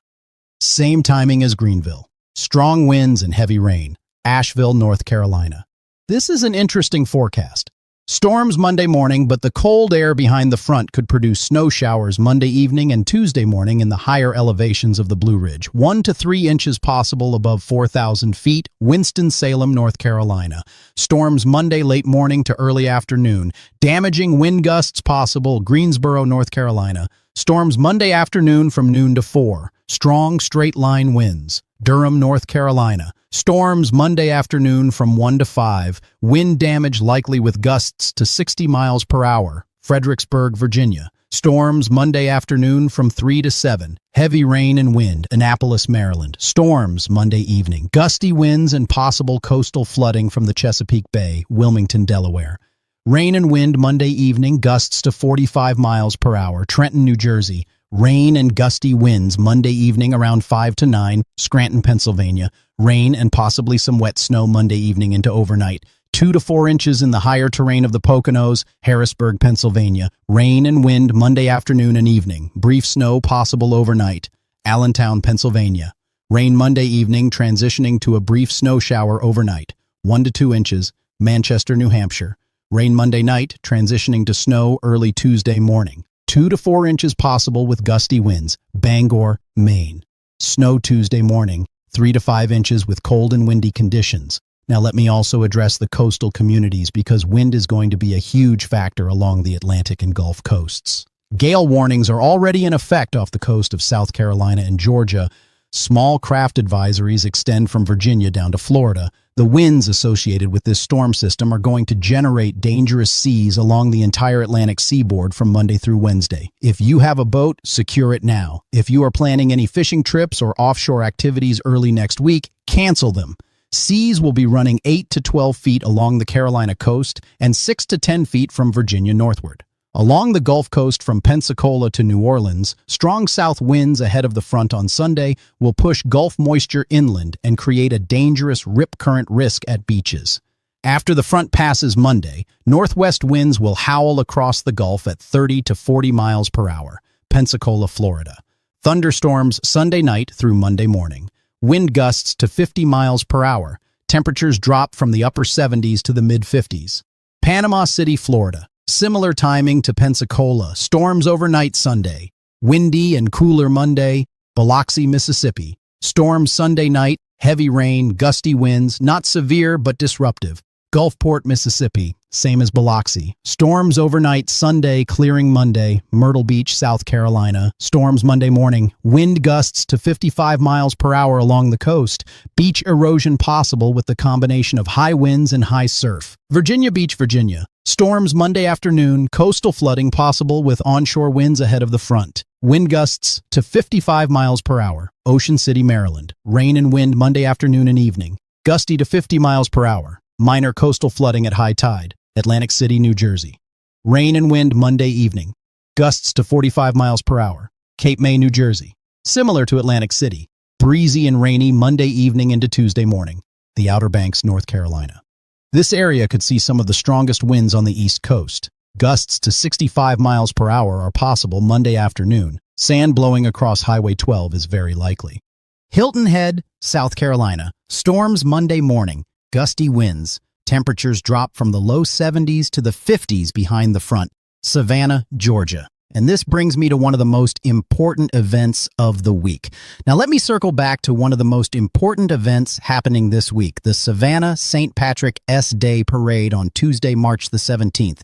Same timing as Greenville. Strong winds and heavy rain. Asheville, North Carolina. This is an interesting forecast. Storms Monday morning, but the cold air behind the front could produce snow showers Monday evening and Tuesday morning in the higher elevations of the Blue Ridge. 1 to 3 inches possible above 4,000 feet, Winston-Salem, North Carolina. Storms Monday late morning to early afternoon. Damaging wind gusts possible, Greensboro, North Carolina. Storms Monday afternoon from noon to 4. Strong straight-line winds. Durham, North Carolina. Storms Monday afternoon from 1 to 5. Wind damage likely with gusts to 60 miles per hour. Fredericksburg, Virginia. Storms Monday afternoon from 3 to 7. Heavy rain and wind. Annapolis, Maryland. Storms Monday evening. Gusty winds and possible coastal flooding from the Chesapeake Bay. Wilmington, Delaware. Rain and wind Monday evening. Gusts to 45 miles per hour. Trenton, New Jersey. Rain and gusty winds Monday evening around 5 to 9, Scranton, Pennsylvania. Rain and possibly some wet snow Monday evening into overnight. 2 to 4 inches in the higher terrain of the Poconos, Harrisburg, Pennsylvania. Rain and wind Monday afternoon and evening. Brief snow possible overnight. Allentown, Pennsylvania. Rain Monday evening transitioning to a brief snow shower overnight. 1 to 2 inches. Manchester, New Hampshire. Rain Monday night transitioning to snow early Tuesday morning. 2 to 4 inches possible with gusty winds. Bangor, Maine. Snow Tuesday morning, 3 to 5 inches with cold and windy conditions. Now let me also address the coastal communities because wind is going to be a huge factor along the Atlantic and Gulf coasts. Gale warnings are already in effect off the coast of South Carolina and Georgia. Small craft advisories extend from Virginia down to Florida. The winds associated with this storm system are going to generate dangerous seas along the entire Atlantic seaboard from Monday through Wednesday. If you have a boat, secure it now. If you are planning any fishing trips or offshore activities early next week, cancel them. Seas will be running 8 to 12 feet along the Carolina coast and 6 to 10 feet from Virginia northward. Along the Gulf Coast from Pensacola to New Orleans, strong south winds ahead of the front on Sunday will push Gulf moisture inland and create a dangerous rip current risk at beaches. After the front passes Monday, northwest winds will howl across the Gulf at 30 to 40 miles per hour. Pensacola, Florida. Thunderstorms Sunday night through Monday morning. Wind gusts to 50 miles per hour. Temperatures drop from the upper 70s to the mid-50s. Panama City, Florida. Similar timing to Pensacola. Storms overnight Sunday. Windy and cooler Monday. Biloxi, Mississippi. Storms Sunday night. Heavy rain, gusty winds, not severe but disruptive. Gulfport, Mississippi. Same as Biloxi. Storms overnight Sunday, clearing Monday. Myrtle Beach, South Carolina. Storms Monday morning. Wind gusts to 55 miles per hour along the coast. Beach erosion possible with the combination of high winds and high surf. Virginia Beach, Virginia. Storms Monday afternoon. Coastal flooding possible with onshore winds ahead of the front. Wind gusts to 55 miles per hour. Ocean City, Maryland. Rain and wind Monday afternoon and evening. Gusty to 50 miles per hour. Minor coastal flooding at high tide. Atlantic City, New Jersey. Rain and wind Monday evening. Gusts to 45 miles per hour. Cape May, New Jersey. Similar to Atlantic City. Breezy and rainy Monday evening into Tuesday morning. The Outer Banks, North Carolina. This area could see some of the strongest winds on the East Coast. Gusts to 65 miles per hour are possible Monday afternoon. Sand blowing across Highway 12 is very likely. Hilton Head, South Carolina. Storms Monday morning. Gusty winds. Temperatures drop from the low 70s to the 50s behind the front. Savannah, Georgia. And this brings me to one of the most important events of the week. Now let me circle back to one of the most important events happening this week, the Savannah St. Patrick's Day Parade on Tuesday, March the 17th.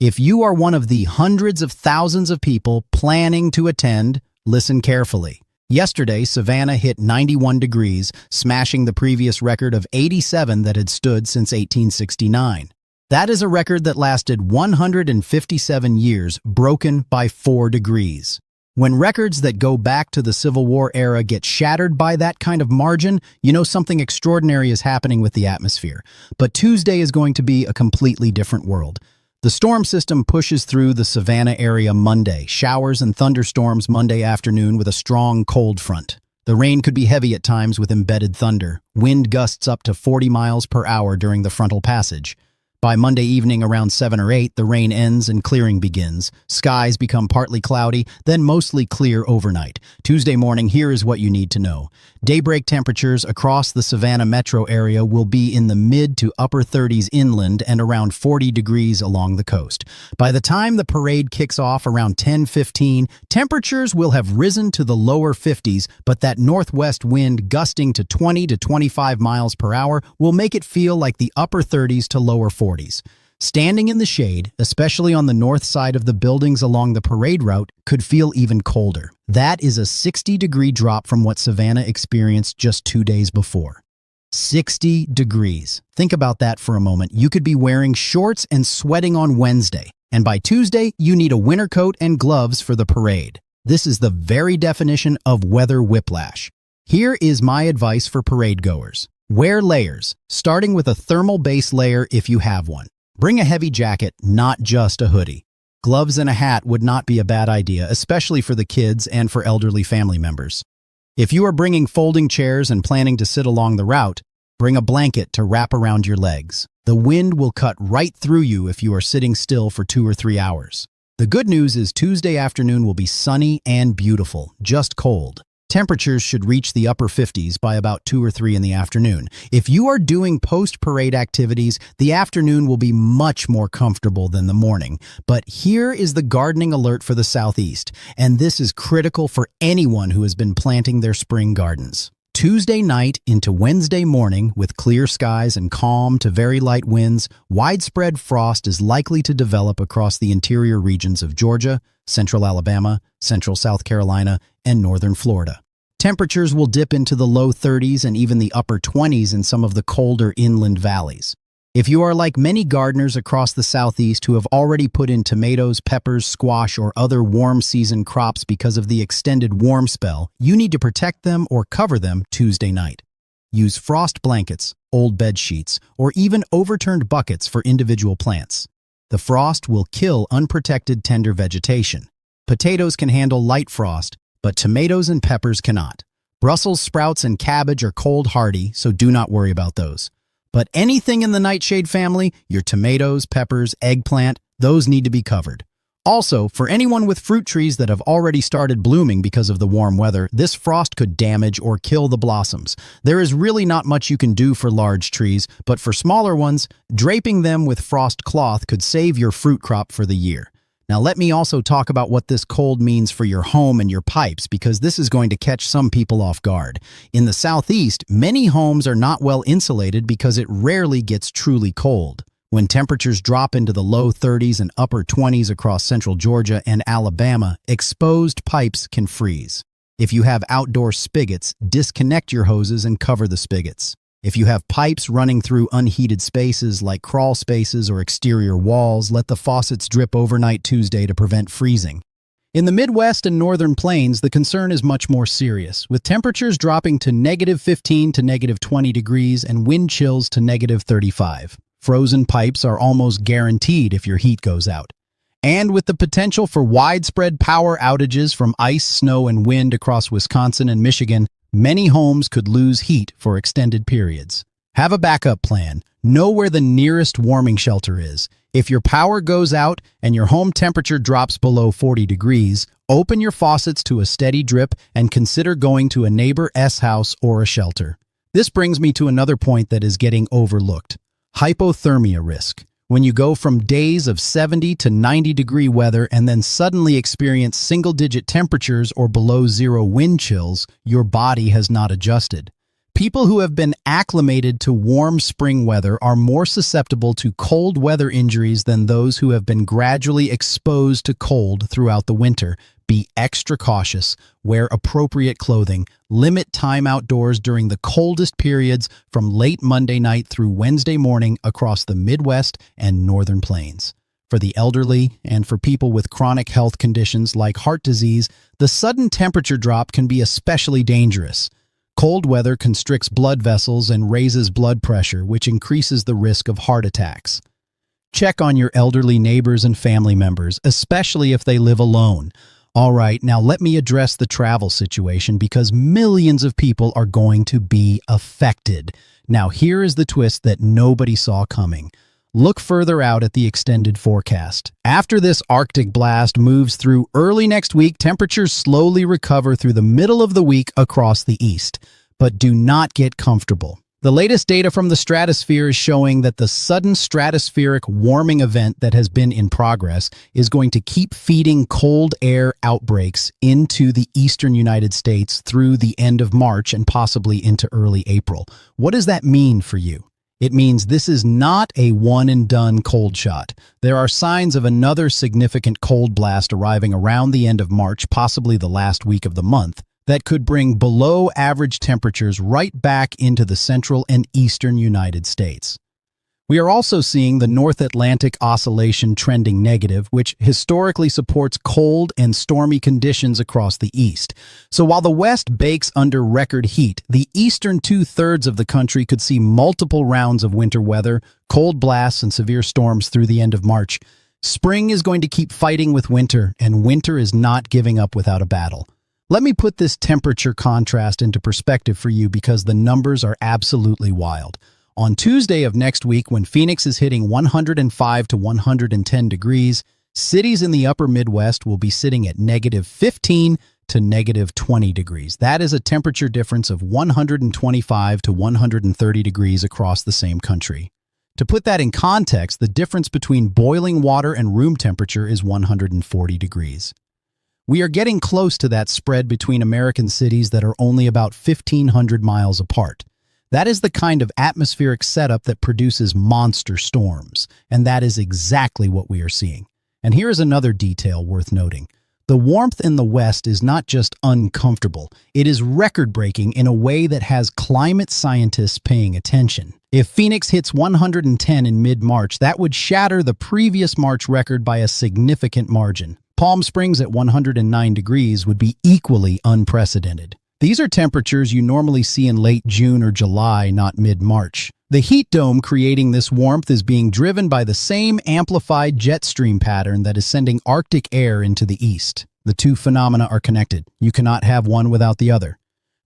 If you are one of the hundreds of thousands of people planning to attend, listen carefully. Yesterday, Savannah hit 91 degrees, smashing the previous record of 87 that had stood since 1869. That is a record that lasted 157 years, broken by 4 degrees. When records that go back to the Civil War era get shattered by that kind of margin, you know something extraordinary is happening with the atmosphere. But Tuesday is going to be a completely different world. The storm system pushes through the Savannah area Monday, showers and thunderstorms Monday afternoon with a strong cold front. The rain could be heavy at times with embedded thunder, wind gusts up to 40 miles per hour during the frontal passage. By Monday evening around 7 or 8, the rain ends and clearing begins. Skies become partly cloudy, then mostly clear overnight. Tuesday morning, here is what you need to know. Daybreak temperatures across the Savannah metro area will be in the mid to upper 30s inland and around 40 degrees along the coast. By the time the parade kicks off around 10:15, temperatures will have risen to the lower 50s, but that northwest wind gusting to 20 to 25 miles per hour will make it feel like the upper 30s to lower 40s. Standing in the shade, especially on the north side of the buildings along the parade route, could feel even colder. That is a 60-degree drop from what Savannah experienced just 2 days before. 60 degrees. Think about that for a moment. You could be wearing shorts and sweating on Wednesday, and by Tuesday, you need a winter coat and gloves for the parade. This is the very definition of weather whiplash. Here is my advice for parade goers. Wear layers, starting with a thermal base layer if you have one. Bring a heavy jacket, not just a hoodie. Gloves and a hat would not be a bad idea, especially for the kids and for elderly family members. If you are bringing folding chairs and planning to sit along the route, bring a blanket to wrap around your legs. The wind will cut right through you if you are sitting still for 2 or 3 hours. The good news is Tuesday afternoon will be sunny and beautiful, just cold. Temperatures should reach the upper 50s by about 2 or 3 in the afternoon. If you are doing post-parade activities, the afternoon will be much more comfortable than the morning. But here is the gardening alert for the southeast, and this is critical for anyone who has been planting their spring gardens. Tuesday night into Wednesday morning, with clear skies and calm to very light winds, widespread frost is likely to develop across the interior regions of Georgia, central Alabama, central South Carolina, and northern Florida. Temperatures will dip into the low 30s and even the upper 20s in some of the colder inland valleys. If you are like many gardeners across the southeast who have already put in tomatoes, peppers, squash, or other warm season crops because of the extended warm spell, you need to protect them or cover them Tuesday night. Use frost blankets, old bed sheets, or even overturned buckets for individual plants. The frost will kill unprotected tender vegetation. Potatoes can handle light frost, but tomatoes and peppers cannot. Brussels sprouts and cabbage are cold hardy, so do not worry about those. But anything in the nightshade family, your tomatoes, peppers, eggplant, those need to be covered. Also, for anyone with fruit trees that have already started blooming because of the warm weather, this frost could damage or kill the blossoms. There is really not much you can do for large trees, but for smaller ones, draping them with frost cloth could save your fruit crop for the year. Now let me also talk about what this cold means for your home and your pipes, because this is going to catch some people off guard. In the southeast, many homes are not well insulated because it rarely gets truly cold. When temperatures drop into the low 30s and upper 20s across central Georgia and Alabama, exposed pipes can freeze. If you have outdoor spigots, disconnect your hoses and cover the spigots. If you have pipes running through unheated spaces like crawl spaces or exterior walls, let the faucets drip overnight Tuesday to prevent freezing. In the Midwest and Northern Plains, the concern is much more serious, with temperatures dropping to -15 to -20 degrees and wind chills to -35. Frozen pipes are almost guaranteed if your heat goes out. And with the potential for widespread power outages from ice, snow, and wind across Wisconsin and Michigan, many homes could lose heat for extended periods. Have a backup plan. Know where the nearest warming shelter is. If your power goes out and your home temperature drops below 40 degrees, open your faucets to a steady drip and consider going to a neighbor's house or a shelter. This brings me to another point that is getting overlooked: hypothermia risk. When you go from days of 70 to 90-degree weather and then suddenly experience single-digit temperatures or below zero wind chills, your body has not adjusted. People who have been acclimated to warm spring weather are more susceptible to cold weather injuries than those who have been gradually exposed to cold throughout the winter. Be extra cautious, wear appropriate clothing, limit time outdoors during the coldest periods from late Monday night through Wednesday morning across the Midwest and Northern Plains. For the elderly and for people with chronic health conditions like heart disease, the sudden temperature drop can be especially dangerous. Cold weather constricts blood vessels and raises blood pressure, which increases the risk of heart attacks. Check on your elderly neighbors and family members, especially if they live alone. All right, now let me address the travel situation because millions of people are going to be affected. Now here is the twist that nobody saw coming. Look further out at the extended forecast. After this Arctic blast moves through early next week, temperatures slowly recover through the middle of the week across the east. But do not get comfortable. The latest data from the stratosphere is showing that the sudden stratospheric warming event that has been in progress is going to keep feeding cold air outbreaks into the eastern United States through the end of March and possibly into early April. What does that mean for you? It means this is not a one-and-done cold shot. There are signs of another significant cold blast arriving around the end of March, possibly the last week of the month, that could bring below-average temperatures right back into the central and eastern United States. We are also seeing the North Atlantic Oscillation trending negative, which historically supports cold and stormy conditions across the east. So while the west bakes under record heat, the eastern two-thirds of the country could see multiple rounds of winter weather, cold blasts, and severe storms through the end of March. Spring is going to keep fighting with winter, and winter is not giving up without a battle. Let me put this temperature contrast into perspective for you because the numbers are absolutely wild. On Tuesday of next week, when Phoenix is hitting 105 to 110 degrees, cities in the upper Midwest will be sitting at -15 to -20 degrees. That is a temperature difference of 125 to 130 degrees across the same country. To put that in context, the difference between boiling water and room temperature is 140 degrees. We are getting close to that spread between American cities that are only about 1,500 miles apart. That is the kind of atmospheric setup that produces monster storms, and that is exactly what we are seeing. And here is another detail worth noting. The warmth in the West is not just uncomfortable, it is record-breaking in a way that has climate scientists paying attention. If Phoenix hits 110 in mid-March, that would shatter the previous March record by a significant margin. Palm Springs at 109 degrees would be equally unprecedented. These are temperatures you normally see in late June or July, not mid-March. The heat dome creating this warmth is being driven by the same amplified jet stream pattern that is sending Arctic air into the east. The two phenomena are connected. You cannot have one without the other.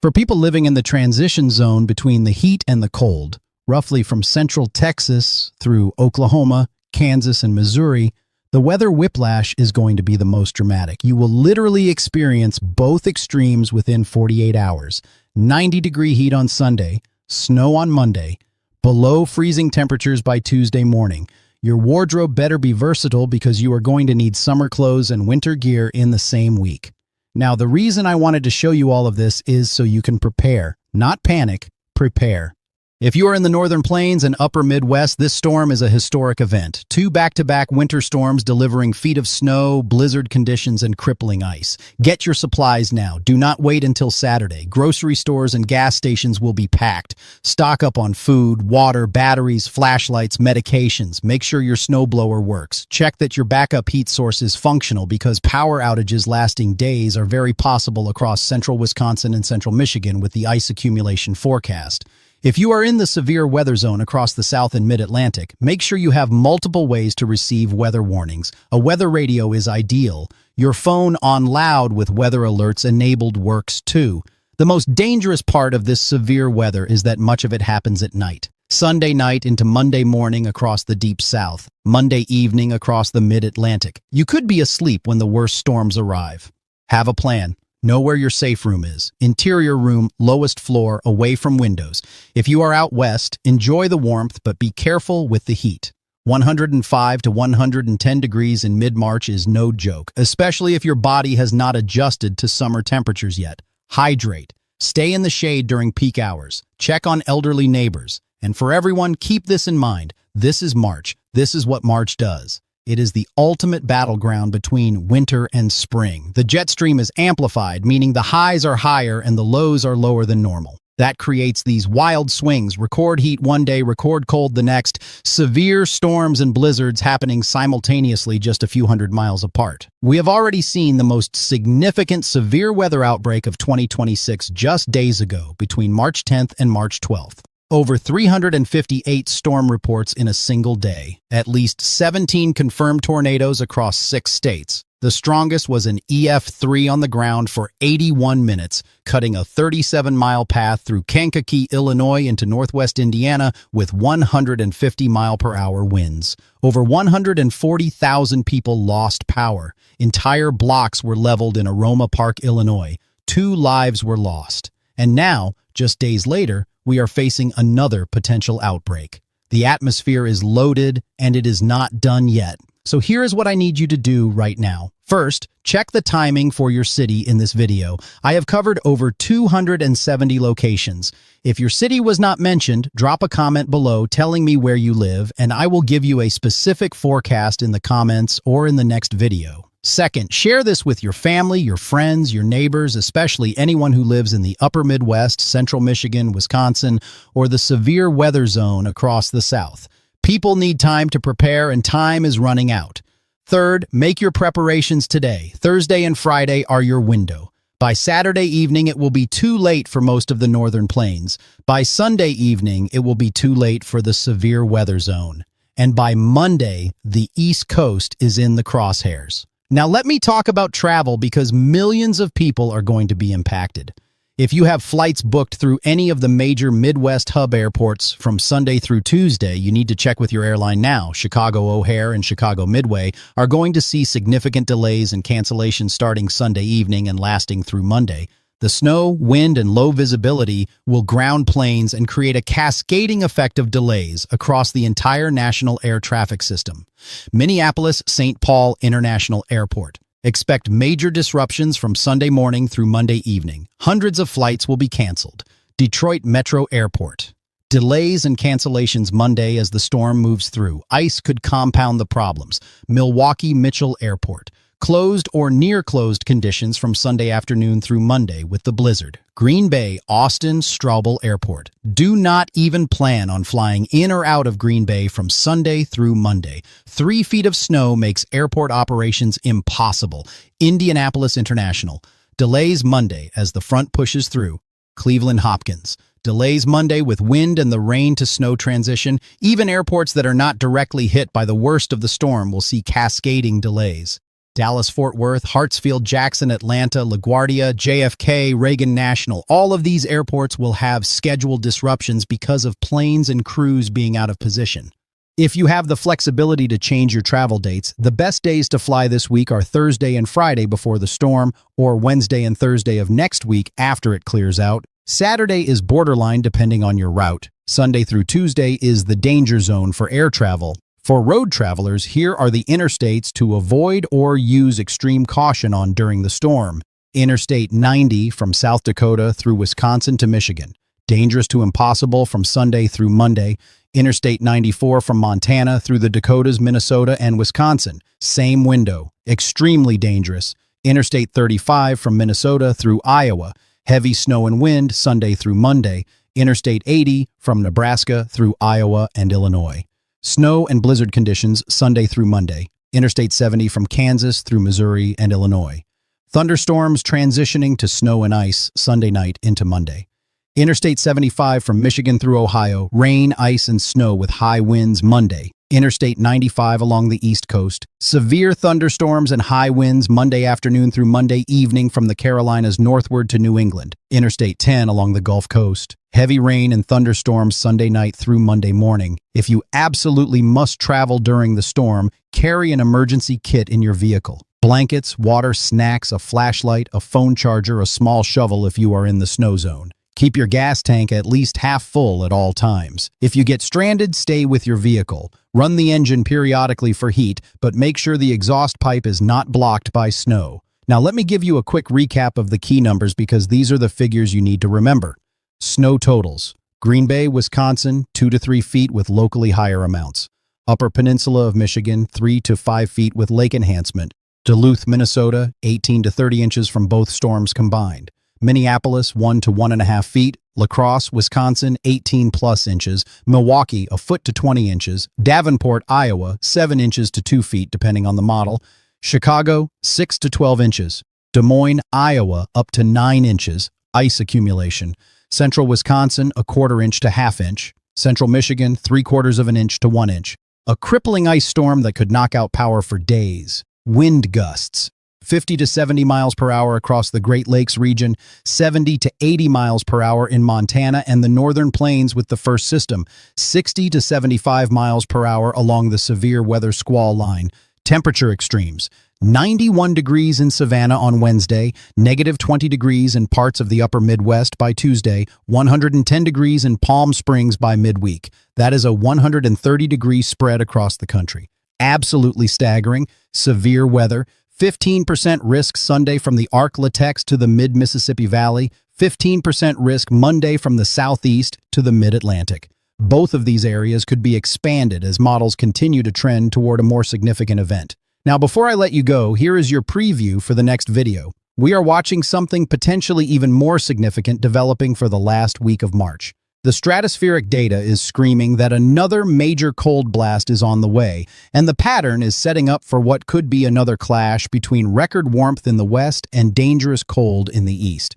For people living in the transition zone between the heat and the cold, roughly from central Texas through Oklahoma, Kansas, and Missouri, the weather whiplash is going to be the most dramatic. You will literally experience both extremes within 48 hours. 90-degree heat on Sunday, snow on Monday, below freezing temperatures by Tuesday morning. Your wardrobe better be versatile because you are going to need summer clothes and winter gear in the same week. Now, the reason I wanted to show you all of this is so you can prepare, not panic, prepare. If you are in the Northern Plains and Upper Midwest, this storm is a historic event. 2 back-to-back winter storms delivering feet of snow, blizzard conditions, and crippling ice. Get your supplies now. Do not wait until Saturday. Grocery stores and gas stations will be packed. Stock up on food, water, batteries, flashlights, medications. Make sure your snowblower works. Check that your backup heat source is functional because power outages lasting days are very possible across central Wisconsin and central Michigan with the ice accumulation forecast. If you are in the severe weather zone across the South and Mid-Atlantic, make sure you have multiple ways to receive weather warnings. A weather radio is ideal. Your phone on loud with weather alerts enabled works too. The most dangerous part of this severe weather is that much of it happens at night. Sunday night into Monday morning across the deep South. Monday evening across the Mid-Atlantic. You could be asleep when the worst storms arrive. Have a plan. Know where your safe room is. Interior room, lowest floor, away from windows. If you are out west, enjoy the warmth, but be careful with the heat. 105 to 110 degrees in mid-March is no joke, especially if your body has not adjusted to summer temperatures yet. Hydrate. Stay in the shade during peak hours. Check on elderly neighbors. And for everyone, keep this in mind. This is March. This is what March does. It is the ultimate battleground between winter and spring. The jet stream is amplified, meaning the highs are higher and the lows are lower than normal. That creates these wild swings, record heat one day, record cold the next, severe storms and blizzards happening simultaneously just a few hundred miles apart. We have already seen the most significant severe weather outbreak of 2026 just days ago, between March 10th and March 12th. Over 358 storm reports in a single day, at least 17 confirmed tornadoes across 6 states. The strongest was an EF3 on the ground for 81 minutes, cutting a 37-mile path through Kankakee, Illinois into northwest Indiana with 150-mile-per-hour winds. Over 140,000 people lost power. Entire blocks were leveled in Aroma Park, Illinois. 2 lives were lost. And now, just days later, we are facing another potential outbreak. The atmosphere is loaded, and it is not done yet. So here is what I need you to do right now. First, check the timing for your city in this video. I have covered over 270 locations. If your city was not mentioned, drop a comment below telling me where you live, and I will give you a specific forecast in the comments or in the next video. Second, share this with your family, your friends, your neighbors, especially anyone who lives in the upper Midwest, central Michigan, Wisconsin, or the severe weather zone across the South. People need time to prepare, and time is running out. Third, make your preparations today. Thursday and Friday are your window. By Saturday evening, it will be too late for most of the northern plains. By Sunday evening, it will be too late for the severe weather zone. And by Monday, the East Coast is in the crosshairs. Now let me talk about travel, because millions of people are going to be impacted. If you have flights booked through any of the major Midwest hub airports from Sunday through Tuesday, you need to check with your airline now. Chicago OHare and Chicago Midway are going to see significant delays and cancellations starting Sunday evening and lasting through Monday. The snow, wind, and low visibility will ground planes and create a cascading effect of delays across the entire national air traffic system. Minneapolis-St. Paul International Airport. Expect major disruptions from Sunday morning through Monday evening. Hundreds of flights will be canceled. Detroit Metro Airport. Delays and cancellations Monday as the storm moves through. Ice could compound the problems. Milwaukee Mitchell Airport. Closed or near-closed conditions from Sunday afternoon through Monday with the blizzard. Green Bay Austin Straubel Airport. Do not even plan on flying in or out of Green Bay from Sunday through Monday. 3 feet of snow makes airport operations impossible. Indianapolis International. Delays Monday as the front pushes through. Cleveland Hopkins. Delays Monday with wind and the rain to snow transition. Even airports that are not directly hit by the worst of the storm will see cascading delays. Dallas-Fort Worth, Hartsfield-Jackson, Atlanta, LaGuardia, JFK, Reagan National. All of these airports will have scheduled disruptions because of planes and crews being out of position. If you have the flexibility to change your travel dates, the best days to fly this week are Thursday and Friday before the storm, or Wednesday and Thursday of next week after it clears out. Saturday is borderline depending on your route. Sunday through Tuesday is the danger zone for air travel. For road travelers, here are the interstates to avoid or use extreme caution on during the storm. Interstate 90 from South Dakota through Wisconsin to Michigan. Dangerous to impossible from Sunday through Monday. Interstate 94 from Montana through the Dakotas, Minnesota, and Wisconsin. Same window. Extremely dangerous. Interstate 35 from Minnesota through Iowa. Heavy snow and wind Sunday through Monday. Interstate 80 from Nebraska through Iowa and Illinois. Snow and blizzard conditions Sunday through Monday. Interstate 70 from Kansas through Missouri and Illinois. Thunderstorms transitioning to snow and ice Sunday night into Monday. Interstate 75 from Michigan through Ohio. Rain, ice, and snow with high winds Monday. Interstate 95 along the East Coast. Severe thunderstorms and high winds Monday afternoon through Monday evening from the Carolinas northward to New England. Interstate 10 along the Gulf Coast. Heavy rain and thunderstorms Sunday night through Monday morning. If you absolutely must travel during the storm, carry an emergency kit in your vehicle. Blankets, water, snacks, a flashlight, a phone charger, a small shovel if you are in the snow zone. Keep your gas tank at least half full at all times. If you get stranded, stay with your vehicle. Run the engine periodically for heat, but make sure the exhaust pipe is not blocked by snow. Now let me give you a quick recap of the key numbers because these are the figures you need to remember. Snow totals. Green Bay, Wisconsin, 2 to 3 feet with locally higher amounts. Upper Peninsula of Michigan, 3 to 5 feet with lake enhancement. Duluth, Minnesota, 18 to 30 inches from both storms combined. Minneapolis, 1 to 1.5 feet. La Crosse, Wisconsin, 18 plus inches. Milwaukee, a foot to 20 inches. Davenport, Iowa, 7 inches to 2 feet, depending on the model. Chicago, 6 to 12 inches. Des Moines, Iowa, up to 9 inches. Ice accumulation. Central Wisconsin, a 1/4 inch to 1/2 inch. Central Michigan, 3/4 of an inch to 1 inch. A crippling ice storm that could knock out power for days. Wind gusts. 50 to 70 miles per hour across the Great Lakes region, 70 to 80 miles per hour in Montana and the northern plains with the first system, 60 to 75 miles per hour along the severe weather squall line. Temperature extremes. 91 degrees in Savannah on Wednesday, -20 degrees in parts of the upper Midwest by Tuesday, 110 degrees in Palm Springs by midweek. That is a 130-degree spread across the country. Absolutely staggering. Severe weather. 15% risk Sunday from the Ark-La-Tex to the mid-Mississippi Valley, 15% risk Monday from the southeast to the mid-Atlantic. Both of these areas could be expanded as models continue to trend toward a more significant event. Now, before I let you go, here is your preview for the next video. We are watching something potentially even more significant developing for the last week of March. The stratospheric data is screaming that another major cold blast is on the way, and the pattern is setting up for what could be another clash between record warmth in the west and dangerous cold in the east.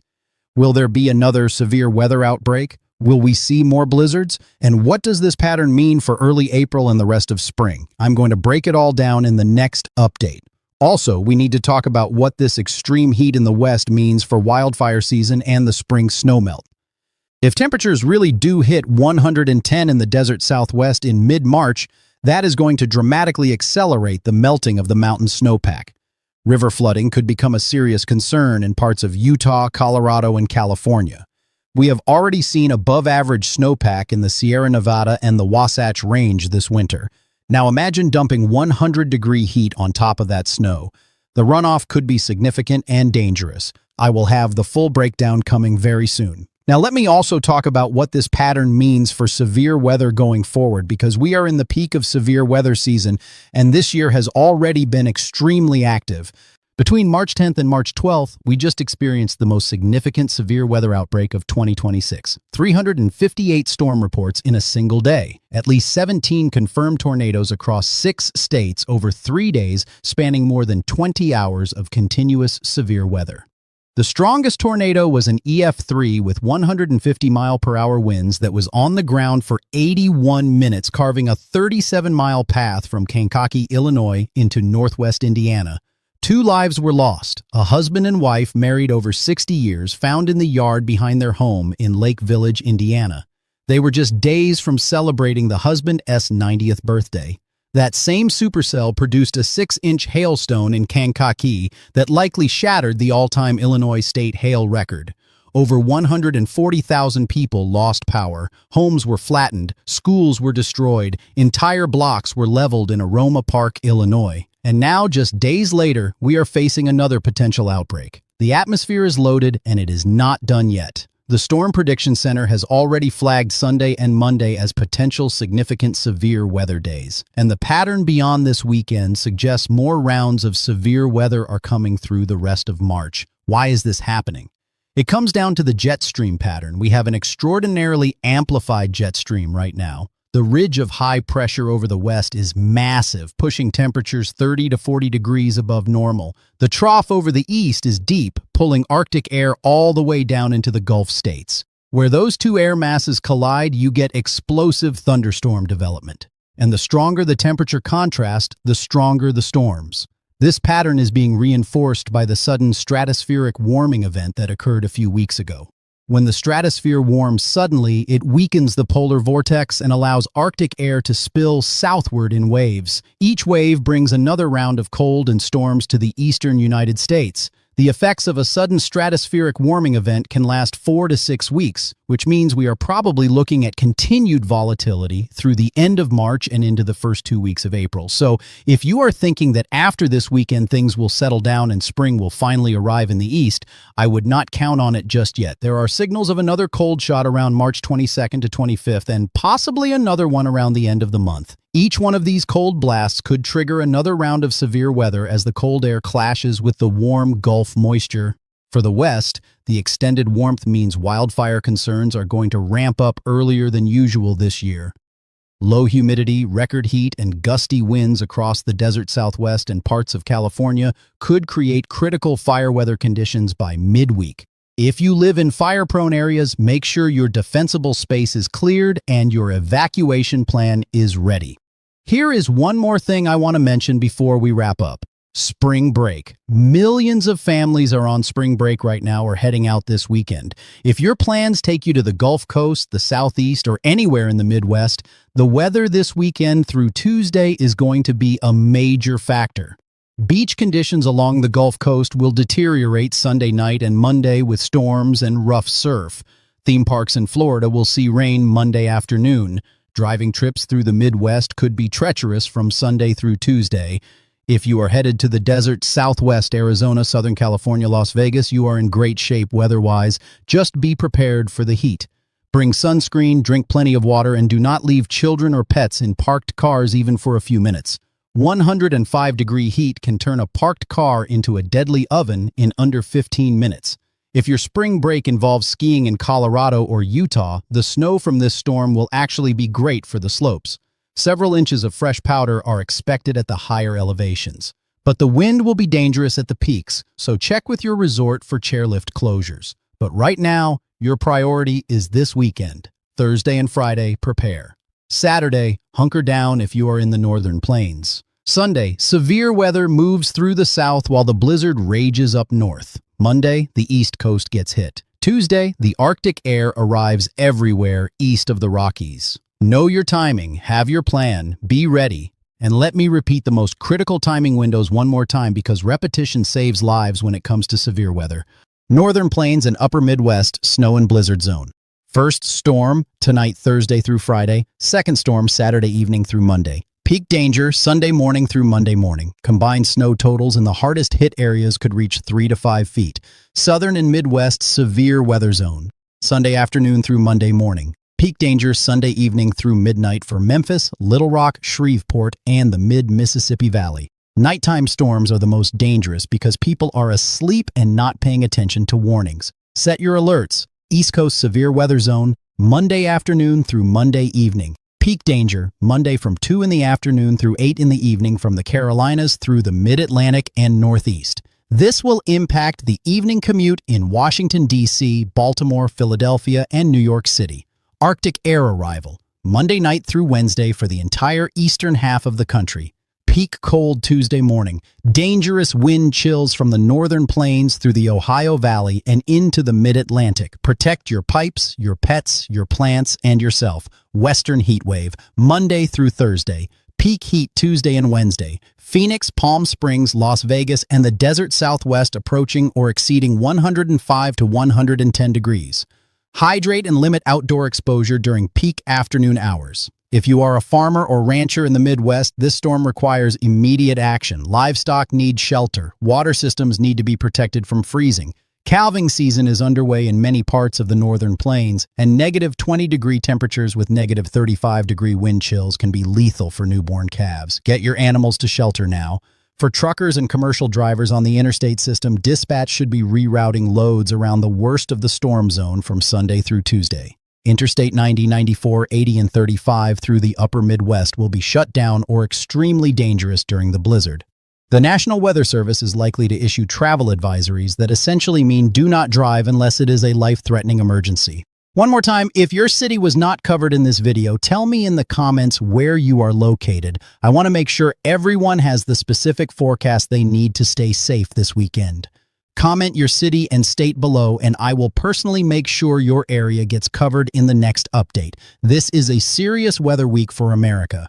Will there be another severe weather outbreak? Will we see more blizzards? And what does this pattern mean for early April and the rest of spring? I'm going to break it all down in the next update. Also, we need to talk about what this extreme heat in the west means for wildfire season and the spring snowmelt. If temperatures really do hit 110 in the desert southwest in mid-March, that is going to dramatically accelerate the melting of the mountain snowpack. River flooding could become a serious concern in parts of Utah, Colorado, and California. We have already seen above-average snowpack in the Sierra Nevada and the Wasatch Range this winter. Now imagine dumping 100-degree heat on top of that snow. The runoff could be significant and dangerous. I will have the full breakdown coming very soon. Now let me also talk about what this pattern means for severe weather going forward, because we are in the peak of severe weather season, and this year has already been extremely active. Between March 10th and March 12th, we just experienced the most significant severe weather outbreak of 2026. 358 storm reports in a single day. At least 17 confirmed tornadoes across 6 states over 3 days, spanning more than 20 hours of continuous severe weather. The strongest tornado was an EF3 with 150-mile-per-hour winds that was on the ground for 81 minutes, carving a 37-mile path from Kankakee, Illinois, into northwest Indiana. 2 lives were lost. A husband and wife married over 60 years found in the yard behind their home in Lake Village, Indiana. They were just days from celebrating the husband's 90th birthday. That same supercell produced a 6-inch hailstone in Kankakee that likely shattered the all-time Illinois state hail record. Over 140,000 people lost power, homes were flattened, schools were destroyed, entire blocks were leveled in Aroma Park, Illinois. And now, just days later, we are facing another potential outbreak. The atmosphere is loaded, and it is not done yet. The Storm Prediction Center has already flagged Sunday and Monday as potential significant severe weather days. And the pattern beyond this weekend suggests more rounds of severe weather are coming through the rest of March. Why is this happening? It comes down to the jet stream pattern. We have an extraordinarily amplified jet stream right now. The ridge of high pressure over the west is massive, pushing temperatures 30 to 40 degrees above normal. The trough over the east is deep, pulling Arctic air all the way down into the Gulf states. Where those two air masses collide, you get explosive thunderstorm development. And the stronger the temperature contrast, the stronger the storms. This pattern is being reinforced by the sudden stratospheric warming event that occurred a few weeks ago. When the stratosphere warms suddenly, it weakens the polar vortex and allows Arctic air to spill southward in waves. Each wave brings another round of cold and storms to the eastern United States. The effects of a sudden stratospheric warming event can last 4 to 6 weeks, which means we are probably looking at continued volatility through the end of March and into the first 2 weeks of April. So if you are thinking that after this weekend things will settle down and spring will finally arrive in the east, I would not count on it just yet. There are signals of another cold shot around March 22nd to 25th and possibly another one around the end of the month. Each one of these cold blasts could trigger another round of severe weather as the cold air clashes with the warm Gulf moisture. For the west, the extended warmth means wildfire concerns are going to ramp up earlier than usual this year. Low humidity, record heat, and gusty winds across the desert southwest and parts of California could create critical fire weather conditions by midweek. If you live in fire-prone areas, make sure your defensible space is cleared and your evacuation plan is ready. Here is one more thing I want to mention before we wrap up. Spring break. Millions of families are on spring break right now or heading out this weekend. If your plans take you to the Gulf Coast, the Southeast, or anywhere in the Midwest, the weather this weekend through Tuesday is going to be a major factor. Beach conditions along the Gulf Coast will deteriorate Sunday night and Monday with storms and rough surf. Theme parks in Florida will see rain Monday afternoon. Driving trips through the Midwest could be treacherous from Sunday through Tuesday. If you are headed to the desert Southwest, Arizona, Southern California, Las Vegas, you are in great shape weather-wise. Just be prepared for the heat. Bring sunscreen, drink plenty of water, and do not leave children or pets in parked cars even for a few minutes. 105-degree heat can turn a parked car into a deadly oven in under 15 minutes. If your spring break involves skiing in Colorado or Utah, the snow from this storm will actually be great for the slopes. Several inches of fresh powder are expected at the higher elevations. But the wind will be dangerous at the peaks, so check with your resort for chairlift closures. But right now, your priority is this weekend. Thursday and Friday, prepare. Saturday, hunker down if you are in the northern plains. Sunday, severe weather moves through the south while the blizzard rages up north. Monday, the East Coast gets hit. Tuesday, the Arctic air arrives everywhere east of the Rockies. Know your timing, have your plan, be ready. And let me repeat the most critical timing windows one more time because repetition saves lives when it comes to severe weather. Northern Plains and Upper Midwest, snow and blizzard zone. First storm, tonight Thursday through Friday. Second storm, Saturday evening through Monday. Peak danger, Sunday morning through Monday morning. Combined snow totals in the hardest hit areas could reach 3 to 5 feet. Southern and Midwest, severe weather zone. Sunday afternoon through Monday morning. Peak danger, Sunday evening through midnight for Memphis, Little Rock, Shreveport, and the mid-Mississippi Valley. Nighttime storms are the most dangerous because people are asleep and not paying attention to warnings. Set your alerts. East Coast severe weather zone, Monday afternoon through Monday evening. Peak danger, Monday from 2 in the afternoon through 8 in the evening from the Carolinas through the Mid-Atlantic and Northeast. This will impact the evening commute in Washington, D.C., Baltimore, Philadelphia, and New York City. Arctic air arrival, Monday night through Wednesday for the entire eastern half of the country. Peak cold Tuesday morning. Dangerous wind chills from the northern plains through the Ohio Valley and into the mid-Atlantic. Protect your pipes, your pets, your plants, and yourself. Western heat wave, Monday through Thursday. Peak heat Tuesday and Wednesday. Phoenix, Palm Springs, Las Vegas, and the desert southwest approaching or exceeding 105 to 110 degrees. Hydrate and limit outdoor exposure during peak afternoon hours. If you are a farmer or rancher in the Midwest, this storm requires immediate action. Livestock need shelter. Water systems need to be protected from freezing. Calving season is underway in many parts of the northern plains, and negative 20-degree temperatures with negative 35-degree wind chills can be lethal for newborn calves. Get your animals to shelter now. For truckers and commercial drivers on the interstate system, dispatch should be rerouting loads around the worst of the storm zone from Sunday through Tuesday. Interstate 90, 94, 80, and 35 through the upper Midwest will be shut down or extremely dangerous during the blizzard. The National Weather Service is likely to issue travel advisories that essentially mean do not drive unless it is a life-threatening emergency. One more time, if your city was not covered in this video, tell me in the comments where you are located. I want to make sure everyone has the specific forecast they need to stay safe this weekend. Comment your city and state below, and I will personally make sure your area gets covered in the next update. This is a serious weather week for America.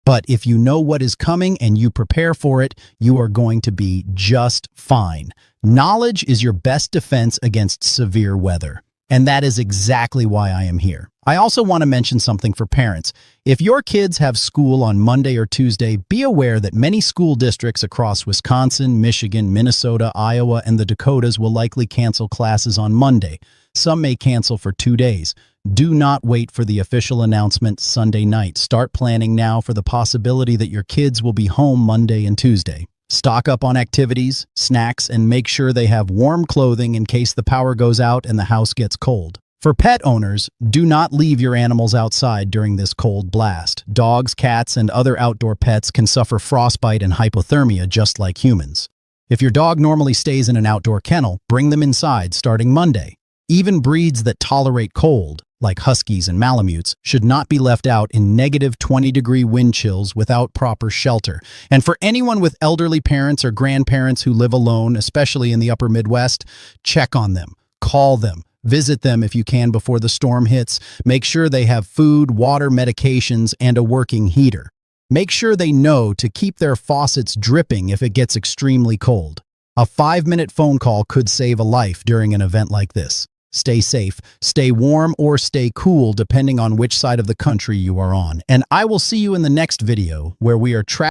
But if you know what is coming and you prepare for it, you are going to be just fine. Knowledge is your best defense against severe weather. And that is exactly why I am here. I also want to mention something for parents. If your kids have school on Monday or Tuesday, be aware that many school districts across Wisconsin, Michigan, Minnesota, Iowa, and the Dakotas will likely cancel classes on Monday. Some may cancel for 2 days. Do not wait for the official announcement Sunday night. Start planning now for the possibility that your kids will be home Monday and Tuesday. Stock up on activities, snacks, and make sure they have warm clothing in case the power goes out and the house gets cold. For pet owners, do not leave your animals outside during this cold blast. Dogs, cats, and other outdoor pets can suffer frostbite and hypothermia just like humans. If your dog normally stays in an outdoor kennel, bring them inside starting Monday. Even breeds that tolerate cold, like huskies and malamutes, should not be left out in negative 20-degree wind chills without proper shelter. And for anyone with elderly parents or grandparents who live alone, especially in the upper Midwest, check on them, call them, visit them if you can before the storm hits. Make sure they have food, water, medications, and a working heater. Make sure they know to keep their faucets dripping if it gets extremely cold. A 5-minute phone call could save a life during an event like this. Stay safe, stay warm, or stay cool depending on which side of the country you are on. And I will see you in the next video where we are